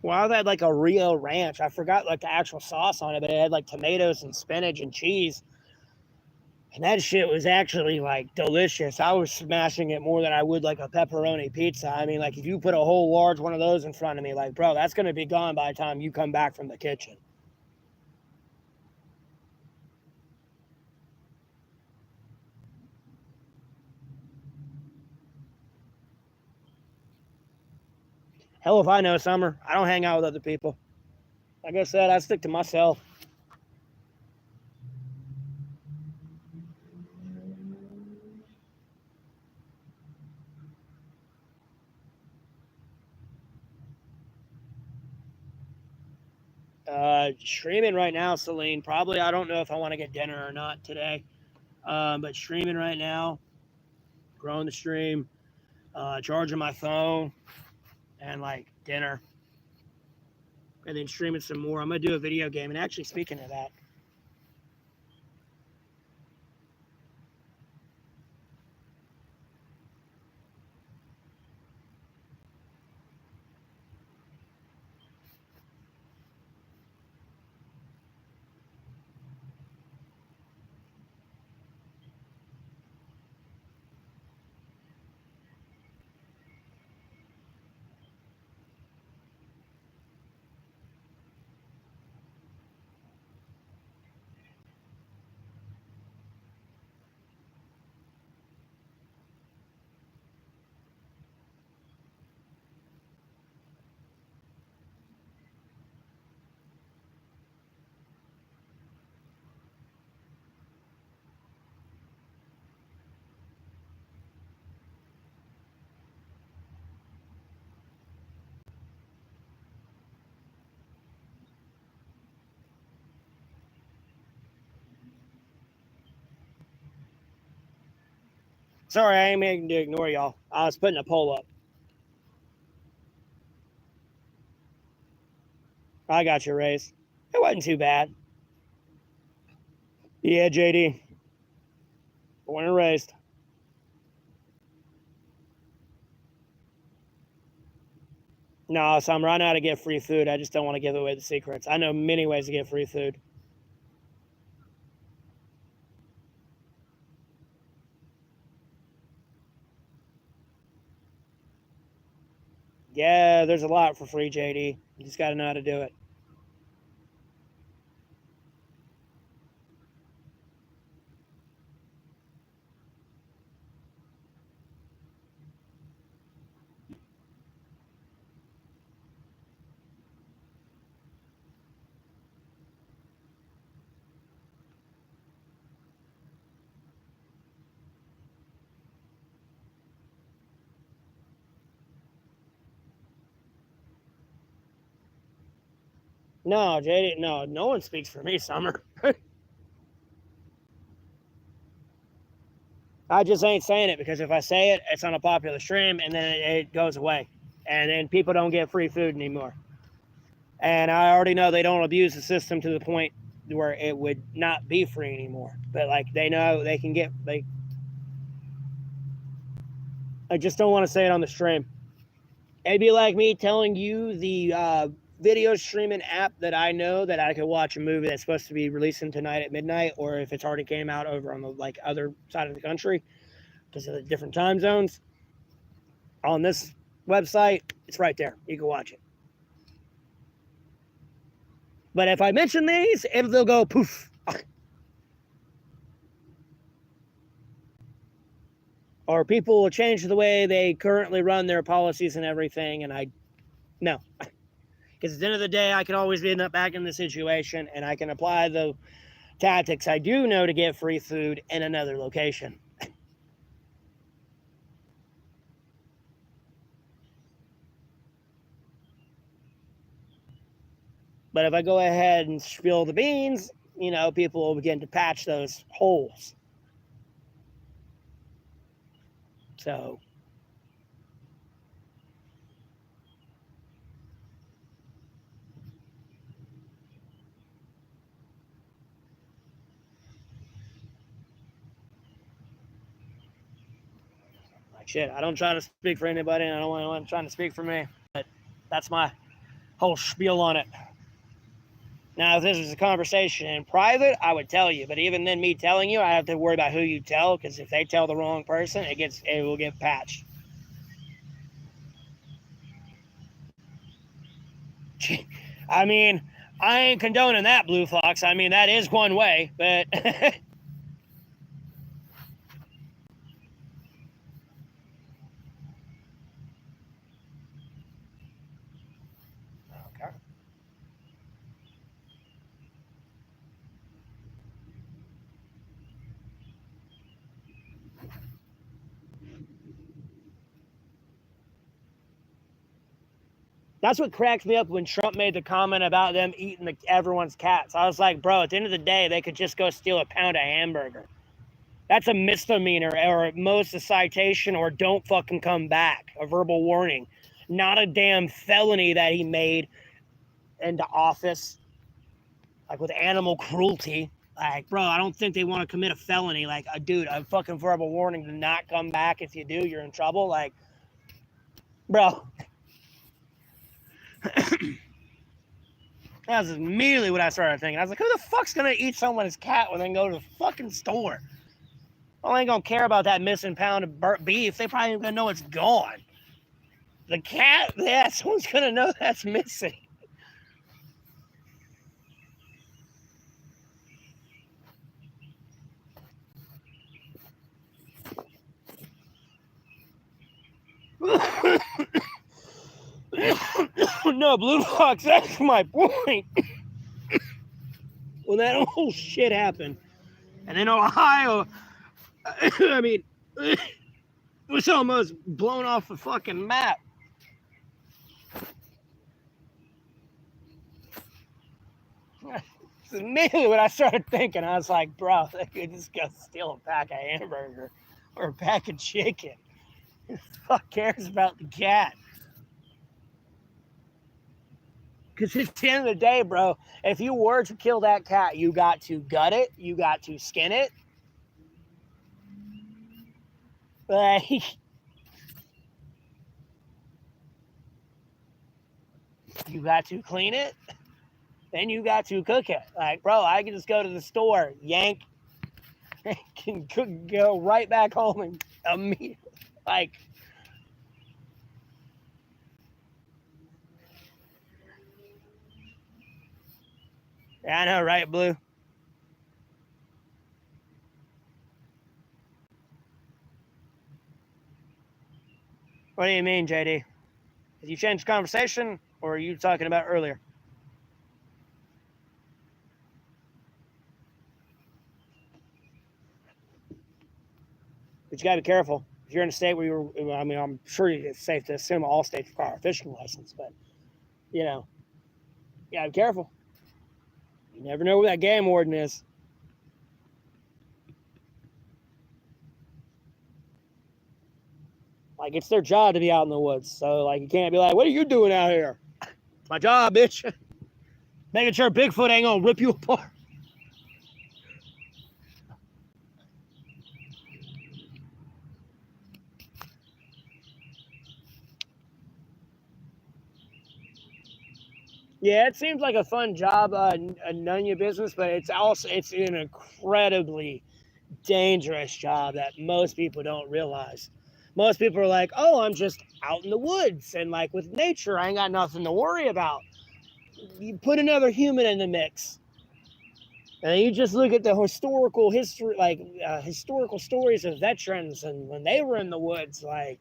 Well, I had like a Rio Ranch. I forgot like the actual sauce on it, but it had like tomatoes and spinach and cheese. And that shit was actually like delicious. I was smashing it more than I would like a pepperoni pizza. I mean, like if you put a whole large one of those in front of me, like, bro, that's going to be gone by the time you come back from the kitchen. Hell if I know, Summer. I don't hang out with other people. Like I said, I stick to myself. Streaming right now, Celine. Probably, I don't know if I want to get dinner or not today. But streaming right now, growing the stream, charging my phone, and like dinner. And then streaming some more. I'm going to do a video game. And actually, speaking of that, sorry, I ain't meaning to ignore y'all. I was putting a poll up. I got you, Race. It wasn't too bad. Yeah, JD. Born and raised. No, so I'm running out to get free food. I just don't want to give away the secrets. I know many ways to get free food. Yeah, there's a lot for free, JD. You just got to know how to do it. No, JD, no one speaks for me, Summer. I just ain't saying it because if I say it, it's on a popular stream and then it goes away. And then people don't get free food anymore. And I already know they don't abuse the system to the point where it would not be free anymore. But like they know they can get like I just don't want to say it on the stream. It'd be like me telling you the video streaming app that I know that I could watch a movie that's supposed to be releasing tonight at midnight, or if it's already came out over on the like other side of the country because of the different time zones. On this website, it's right there. You can watch it. But if I mention these, they'll go poof. Or people will change the way they currently run their policies and everything. And I, no. Because at the end of the day, I can always end up back in the situation and I can apply the tactics I do know to get free food in another location. But if I go ahead and spill the beans, you know, people will begin to patch those holes. So like shit, I don't try to speak for anybody, and I don't want anyone trying to speak for me. But that's my whole spiel on it. Now, if this was a conversation in private, I would tell you. But even then, me telling you, I have to worry about who you tell, because if they tell the wrong person, it will get patched. I mean, I ain't condoning that, Blue Fox. I mean, that is one way, but okay. That's what cracks me up when Trump made the comment about them eating everyone's cats. I was like, bro, at the end of the day, they could just go steal a pound of hamburger. That's a misdemeanor, or at most a citation, or don't fucking come back, a verbal warning. Not a damn felony that he made into office, like with animal cruelty. Like, bro, I don't think they want to commit a felony. Like, dude, a fucking verbal warning to not come back. If you do, you're in trouble. Like, bro. That was immediately what I started thinking. I was like, who the fuck's gonna eat someone's cat when they go to the fucking store? I ain't gonna care about that missing pound of burnt beef. They probably ain't gonna know it's gone. The cat, yeah, someone's gonna know that's missing. No, Blue Fox, that's my point. When that whole shit happened, and in Ohio, I mean, it was almost blown off the fucking map. It's immediately what I started thinking. I was like, bro, they could just go steal a pack of hamburger or a pack of chicken. Who the fuck cares about the cat? Because at the end of the day, bro, if you were to kill that cat, you got to gut it, you got to skin it. Like, you got to clean it, then you got to cook it. Like, bro, I can just go to the store, yank, can cook, go right back home and immediately, like, yeah, I know, right, Blue? What do you mean, JD? Did you change the conversation, or are you talking about earlier? But you gotta be careful. If you're in a state where you're, I mean, I'm sure it's safe to assume all states require a fishing license, but, you know, you gotta be careful. You never know where that game warden is. Like, it's their job to be out in the woods. So, like, you can't be like, what are you doing out here? It's my job, bitch. Making sure Bigfoot ain't gonna rip you apart. Yeah, it seems like a fun job, a Nunya business, but it's an incredibly dangerous job that most people don't realize. Most people are like, oh, I'm just out in the woods and like with nature, I ain't got nothing to worry about. You put another human in the mix, and you just look at the historical history, like historical stories of veterans and when they were in the woods, like.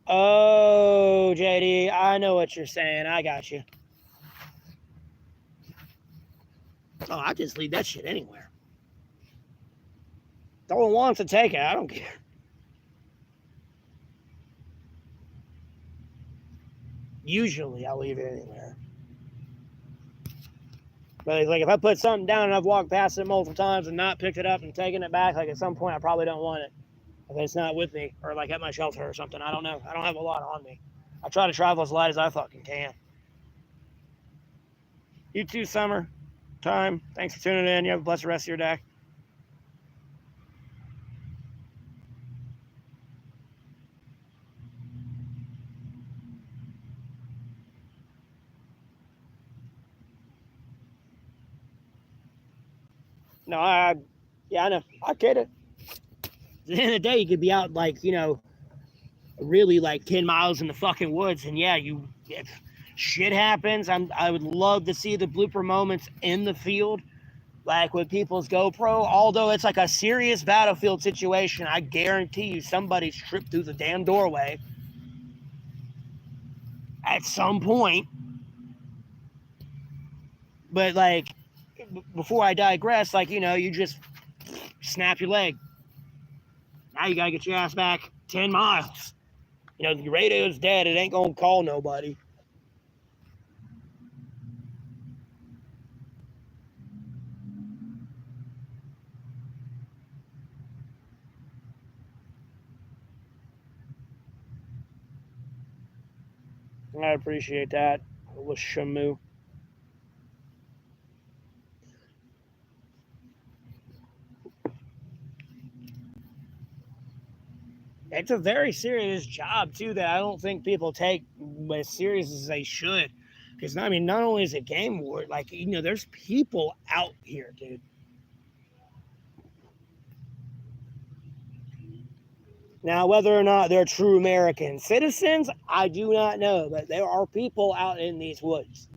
Oh, JD, I know what you're saying. I got you. Oh, I just leave that shit anywhere. No one wants to take it. I don't care. Usually, I'll leave it anywhere. But like if I put something down and I've walked past it multiple times and not picked it up and taken it back, like at some point I probably don't want it. If it's not with me or like at my shelter or something, I don't know. I don't have a lot on me. I try to travel as light as I fucking can. You too, Summer. Time. Thanks for tuning in. You have a blessed rest of your day. No, yeah, I know. I get it. At the end of the day, you could be out like, really like 10 miles in the fucking woods. And yeah, if shit happens, I would love to see the blooper moments in the field, like with people's GoPro. Although it's like a serious battlefield situation, I guarantee you somebody's tripped through the damn doorway at some point. But like, before I digress, like, you just snap your leg. Now you gotta get your ass back 10 miles. The radio's dead. It ain't gonna call nobody. I appreciate that. With Shamu. It's a very serious job too that I don't think people take as serious as they should. Because I mean, not only is it game ward, like there's people out here, dude. Now, whether or not they're true American citizens, I do not know, but there are people out in these woods.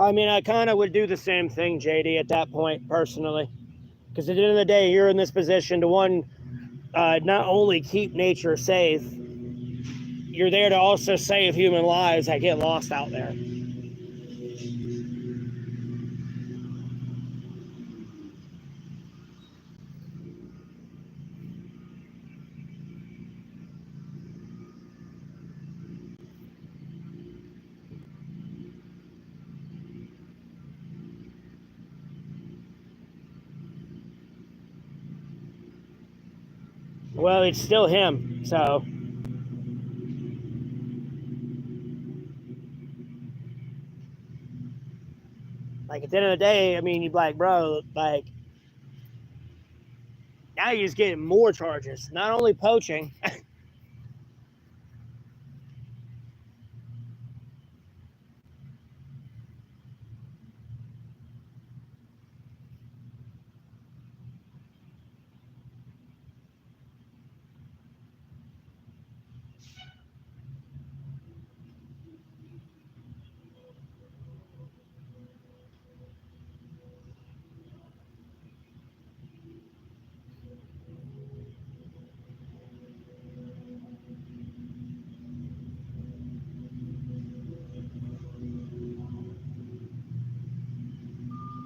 I mean, I kind of would do the same thing, JD, at that point, personally. Because at the end of the day, you're in this position to not only keep nature safe, you're there to also save human lives that get lost out there. Well, it's still him, so like at the end of the day, I mean, you'd be like, bro, like now you're just getting more charges, not only poaching.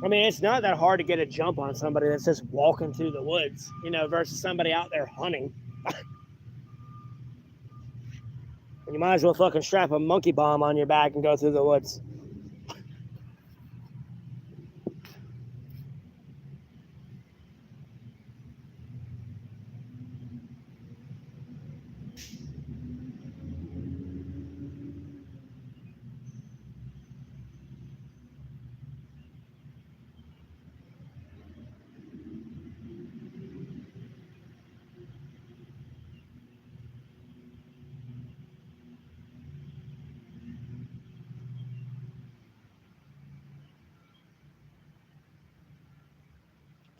I mean, it's not that hard to get a jump on somebody that's just walking through the woods, versus somebody out there hunting. And you might as well fucking strap a monkey bomb on your back and go through the woods.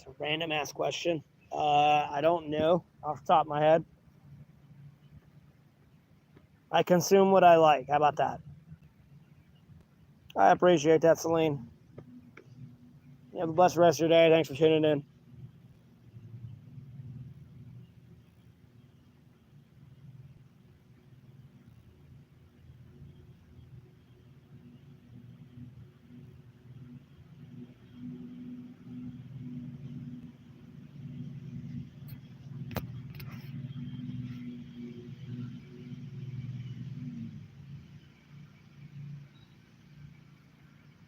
a random ass question. I don't know off the top of my head. I consume what I like. How about that? I appreciate that, Celine. You have a blessed rest of your day. Thanks for tuning in.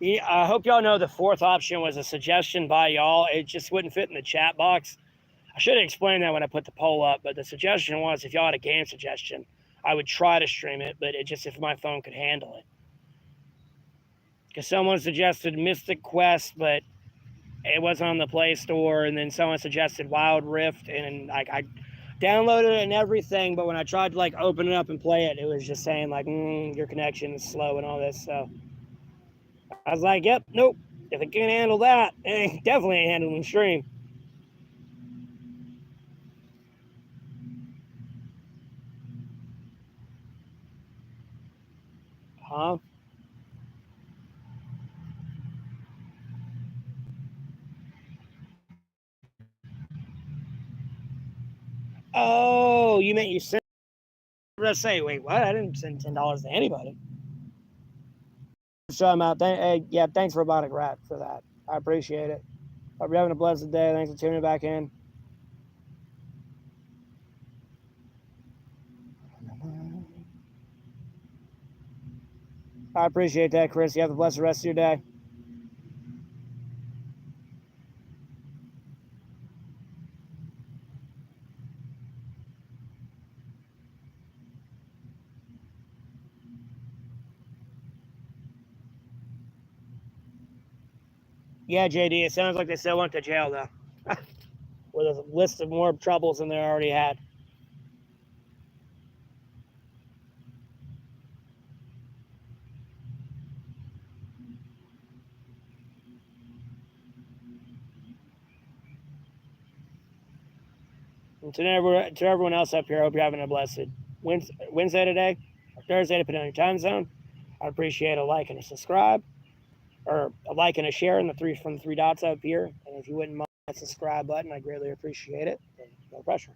Yeah, I hope y'all know the fourth option was a suggestion by y'all. It just wouldn't fit in the chat box. I should have explained that when I put the poll up, but the suggestion was if y'all had a game suggestion, I would try to stream it, but it just if my phone could handle it. Because someone suggested Mystic Quest, but it wasn't on the Play Store, and then someone suggested Wild Rift, and like I downloaded it and everything, but when I tried to like open it up and play it, it was just saying like your connection is slow and all this. So I was like, yep, nope. If it can't handle that, it definitely ain't handling stream. Huh? Oh, you meant you sent? Let's say, wait, what? I didn't send $10 to anybody. Show them out. Yeah, thanks Robotic Rat for that. I appreciate it. Hope you're having a blessed day. Thanks for tuning back in. I appreciate that, Chris. You have a blessed rest of your day. Yeah, JD, it sounds like they still went to jail, though. With a list of more troubles than they already had. And to everyone else up here, I hope you're having a blessed Wednesday today, or Thursday, depending on your time zone. I'd appreciate a like and a subscribe, or a like and a share in from the three dots up here. And if you wouldn't mind that subscribe button, I greatly appreciate it. No pressure.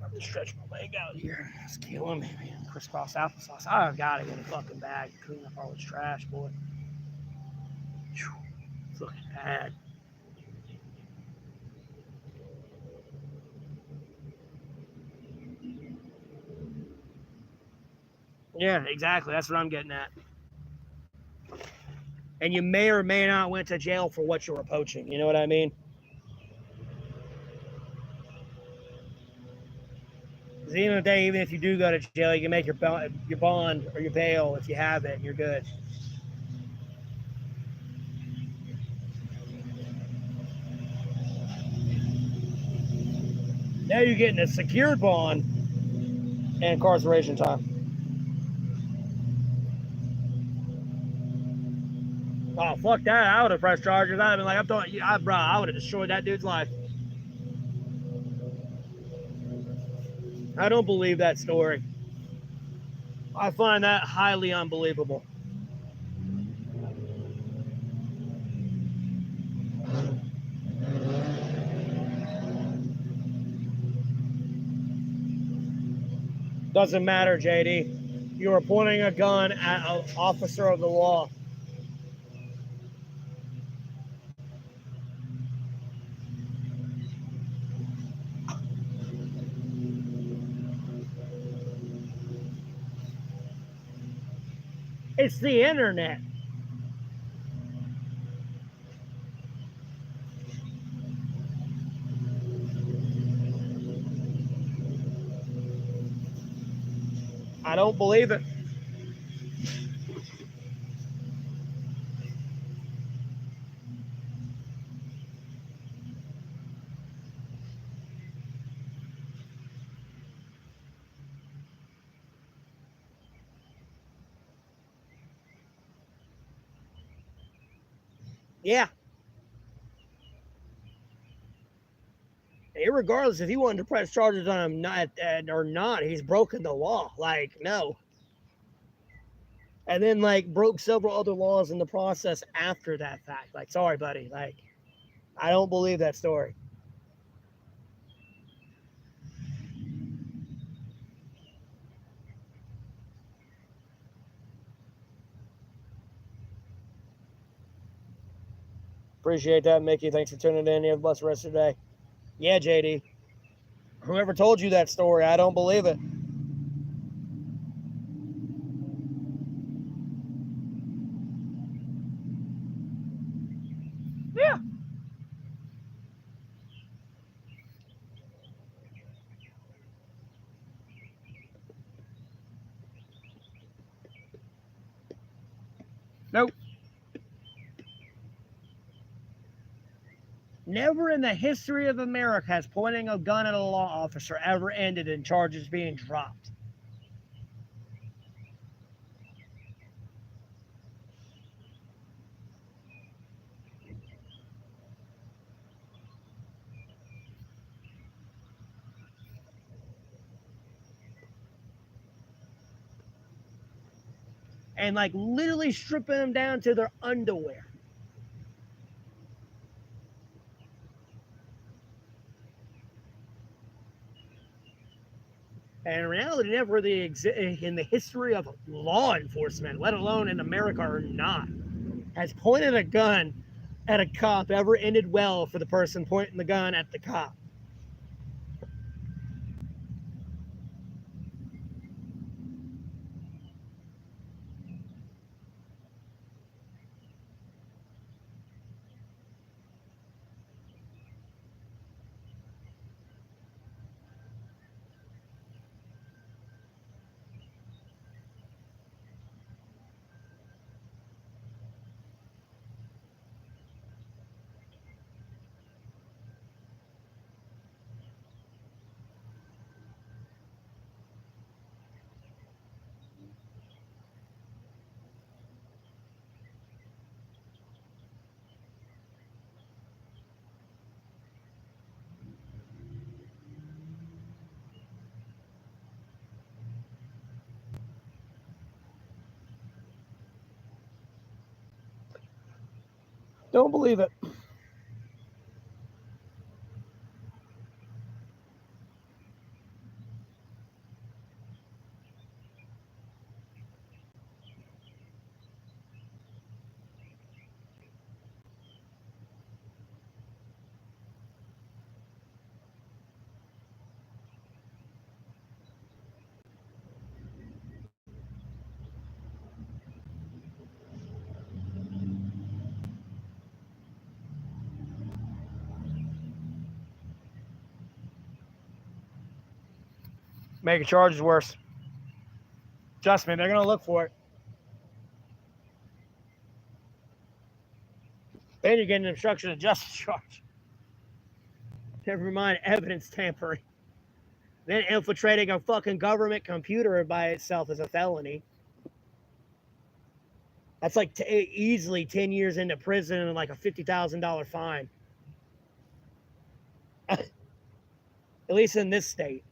Let me stretch my leg out here. It's killing me, man. Crisscross applesauce. I've got to get a fucking bag to clean up all this trash, boy. It's looking bad. Yeah, exactly. That's what I'm getting at. And you may or may not went to jail for what you were poaching. You know what I mean? Because at the end of the day, even if you do go to jail, you can make your bond or your bail if you have it, and you're good. Now you're getting a secured bond and incarceration time. Oh, fuck that. I would have pressed charges. I'd have been like, bro, I would have destroyed that dude's life. I don't believe that story. I find that highly unbelievable. Doesn't matter, JD. You are pointing a gun at an officer of the law. It's the internet. I don't believe it. Yeah. Irregardless if he wanted to press charges on him or not, he's broken the law. Like, no. And then, like, broke several other laws in the process after that fact. Like, sorry, buddy. Like, I don't believe that story. Appreciate that, Mickey. Thanks for tuning in. You have a blessed rest of the day. Yeah, JD. Whoever told you that story, I don't believe it. Yeah. Nope. Never in the history of America has pointing a gun at a law officer ever ended in charges being dropped. And like literally stripping them down to their underwear. And in reality, never really in the history of law enforcement, let alone in America or not, has pointed a gun at a cop ever ended well for the person pointing the gun at the cop. Don't believe it. Making charges worse. Trust me, they're going to look for it. Then you get an obstruction of justice charge. Never mind evidence tampering. Then infiltrating a fucking government computer by itself is a felony. That's like easily 10 years into prison and like a $50,000 fine. At least in this state.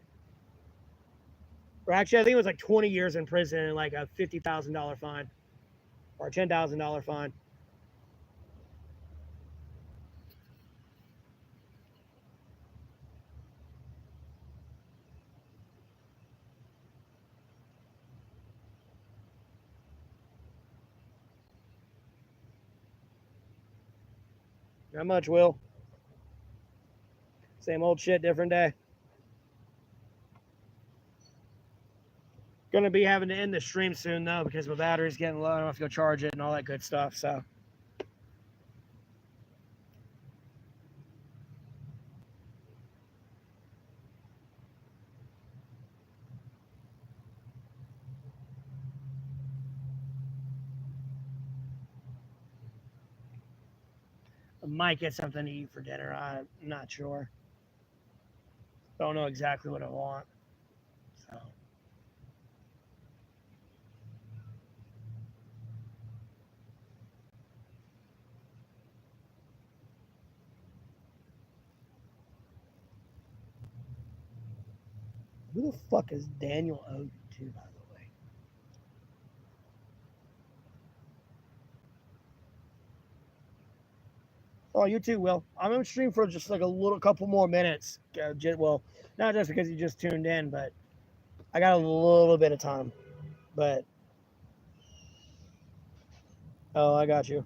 Or actually, I think it was like 20 years in prison and like a $50,000 fine or a $10,000 fine. Not much, Will. Same old shit, different day. Gonna be having to end the stream soon though because my battery's getting low. I don't have to go charge it and all that good stuff. So I might get something to eat for dinner. I'm not sure. Don't know exactly what I want. So who the fuck is Daniel O2, by the way? Oh, you too, Will. I'm gonna stream for just like a little couple more minutes. Well, not just because you just tuned in, but I got a little bit of time. But oh, I got you.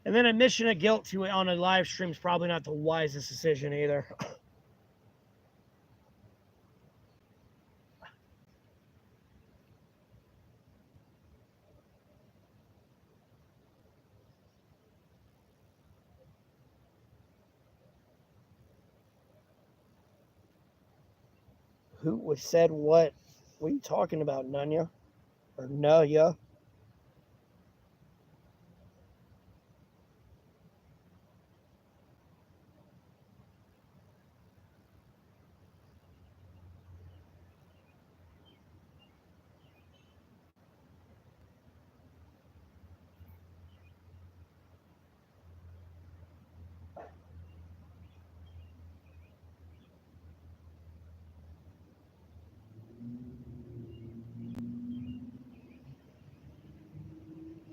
And then admission of guilt to it on a live stream is probably not the wisest decision either. Who was said what? What are you talking about, Nunya? Or Nunya?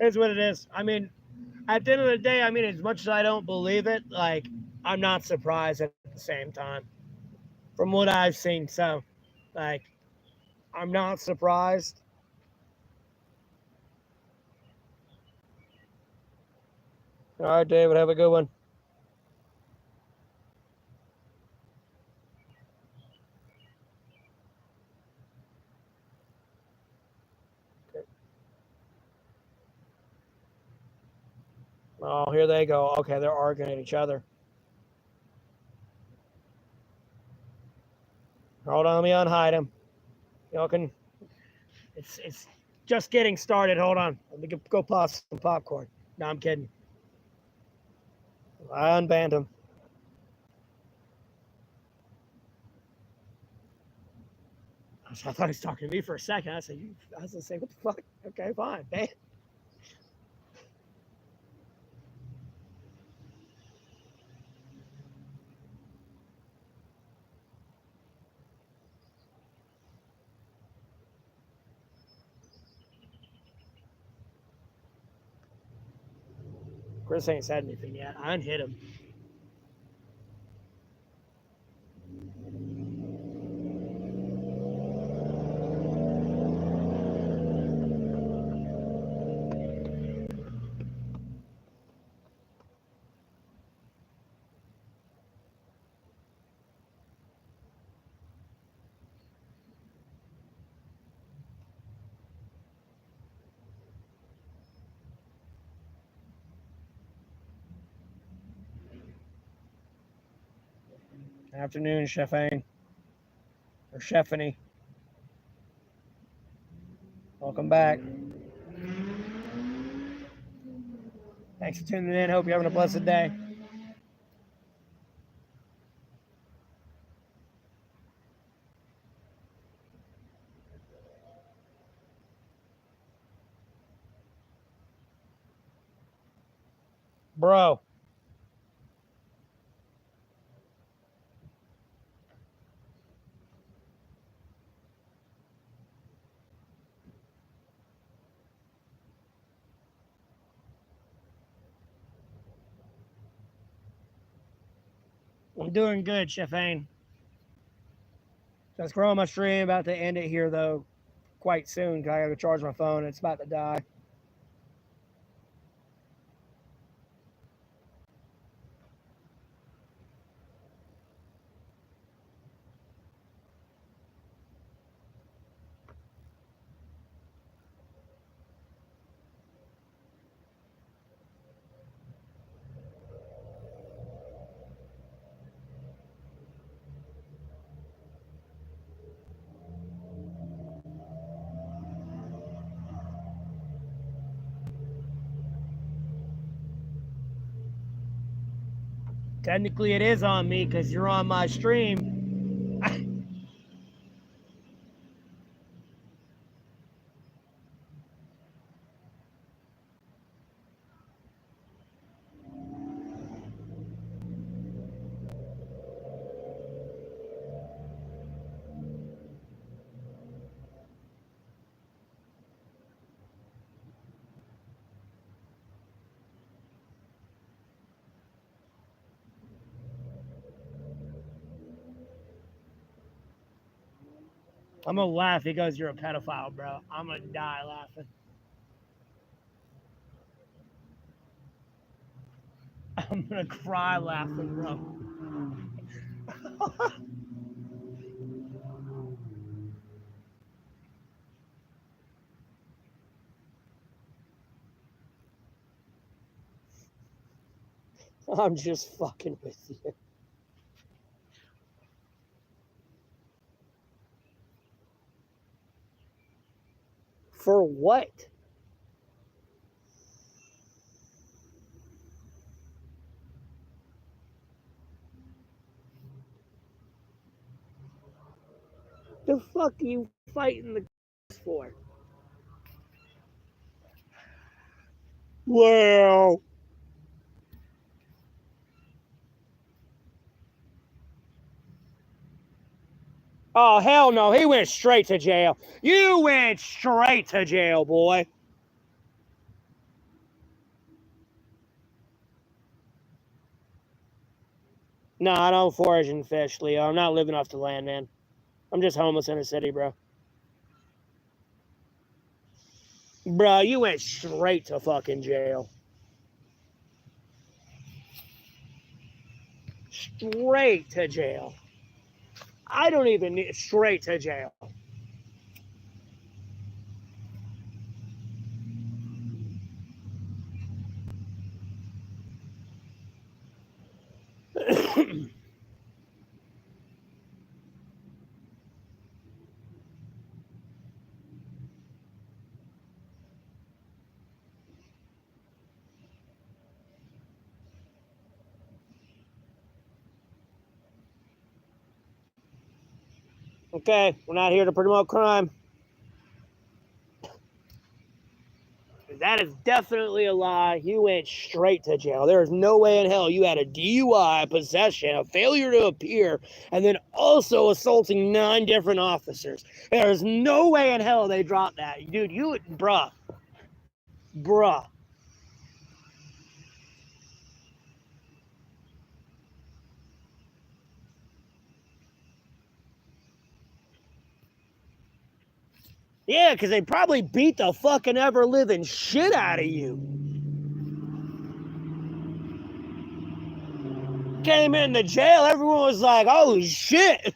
It's what it is. I mean, at the end of the day, I mean, as much as I don't believe it, like, I'm not surprised at the same time from what I've seen. So, like, I'm not surprised. All right, David, have a good one. Oh, here they go. Okay, they're arguing at each other. Hold on, let me unhide him. Y'all can. It's just getting started. Hold on. Let me go pop some popcorn. No, I'm kidding. I unbanned him. I thought he was talking to me for a second. I was gonna say, what the fuck? Okay, fine. Ban. Chris ain't said anything yet. I unhit him. Afternoon, Chefane. Or Chefany. Welcome back. Thanks for tuning in. Hope you're having a blessed day. Bro. I'm doing good, Chefane. Just growing my stream. About to end it here, though, quite soon because I got to charge my phone. It's about to die. Technically, it is on me because you're on my stream. I'm gonna laugh because you're a pedophile, bro. I'm gonna die laughing. I'm gonna cry laughing, bro. I'm just fucking with you. For what? The fuck are you fighting the for? Well, oh hell no, he went straight to jail. You went straight to jail, boy. No, I don't forage and fish, Leo. I'm not living off the land, man. I'm just homeless in a city, bro. Bro, you went straight to fucking jail. Straight to jail. I don't even need straight to jail. Okay, we're not here to promote crime. That is definitely a lie. You went straight to jail. There is no way in hell you had a DUI, possession, a failure to appear, and then also assaulting 9 different officers. There is no way in hell they dropped that. Dude, you, bruh. Bruh. Yeah, because they probably beat the fucking ever living shit out of you. Came in the jail, everyone was like, holy shit.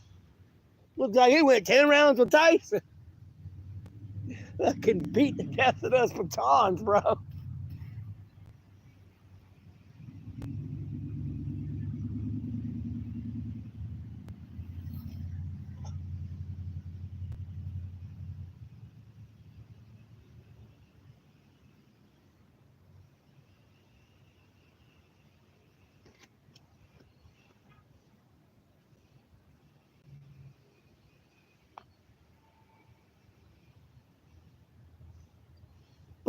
Looks like he went 10 rounds with Tyson. Fucking beat the death of those batons, bro.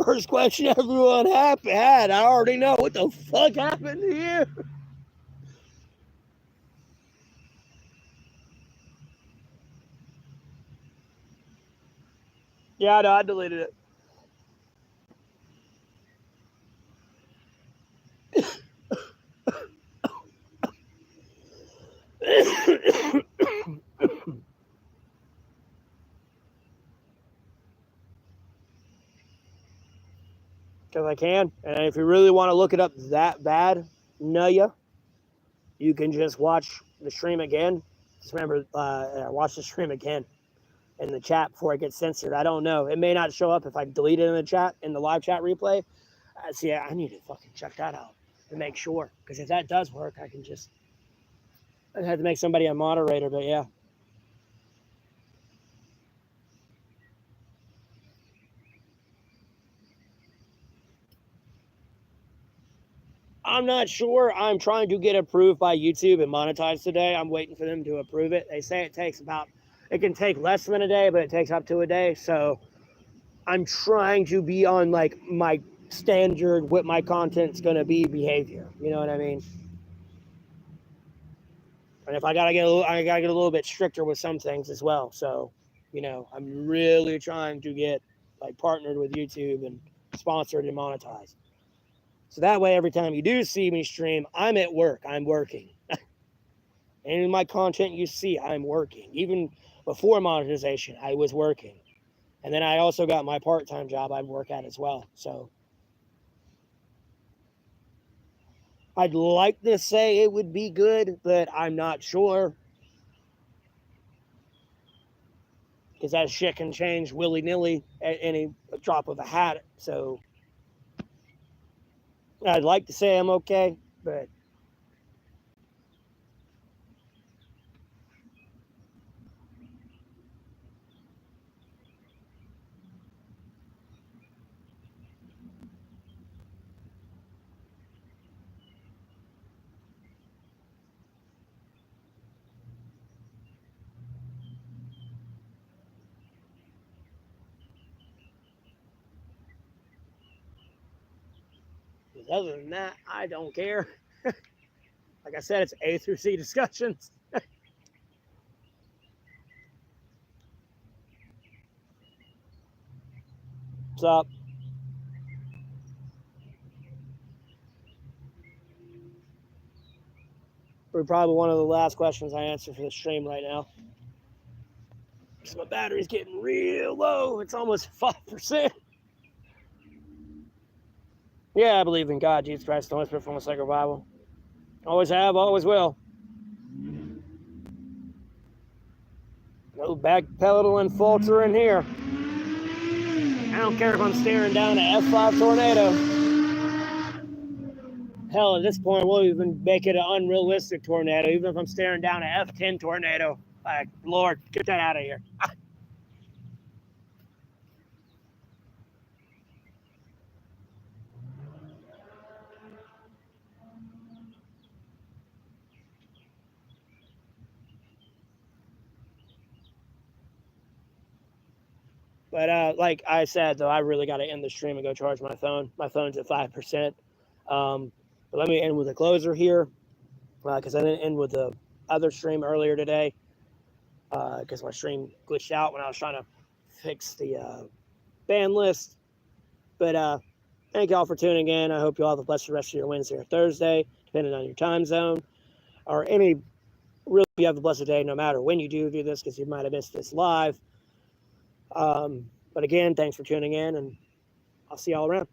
First question everyone had. I already know what the fuck happened to you. Yeah, I know. I deleted it. Because I can. And if you really want to look it up that bad, Naya, you can just watch the stream again. Just remember, watch the stream again in the chat before it gets censored. I don't know. It may not show up if I delete it in the chat, in the live chat replay. See, I need to fucking check that out to make sure. Because if that does work, I can just. I had to make somebody a moderator, but yeah. I'm not sure. I'm trying to get approved by YouTube and monetized today. I'm waiting for them to approve it. They say it can take less than a day, but it takes up to a day. So I'm trying to be on like my standard, what my content's going to be behavior. You know what I mean? And if I gotta get a little bit stricter with some things as well. So, I'm really trying to get like partnered with YouTube and sponsored and monetized. So that way, every time you do see me stream, I'm at work. I'm working. And in my content you see, I'm working. Even before monetization, I was working. And then I also got my part-time job I work at as well. So I'd like to say it would be good, but I'm not sure. Because that shit can change willy-nilly at any drop of a hat. So I'd like to say I'm okay, but other than that, I don't care. Like I said, it's A through C discussions. What's up? We're probably one of the last questions I answer for the stream right now. So my battery's getting real low. It's almost 5%. Yeah, I believe in God, Jesus Christ, the Holy Spirit, from a sacred Bible. Always have, always will. No backpedaling falter in here. I don't care if I'm staring down an F5 tornado. Hell, at this point, we'll even make it an unrealistic tornado, even if I'm staring down an F10 tornado. Like, Lord, get that out of here. But like I said, though, I really got to end the stream and go charge my phone. My phone's at 5%. But let me end with a closer here, because I didn't end with the other stream earlier today, because my stream glitched out when I was trying to fix the ban list. But thank y'all for tuning in. I hope you all have a blessed rest of your Wednesday or Thursday, depending on your time zone, or really you have a blessed day no matter when you do this, because you might have missed this live. But again, thanks for tuning in, and I'll see y'all around.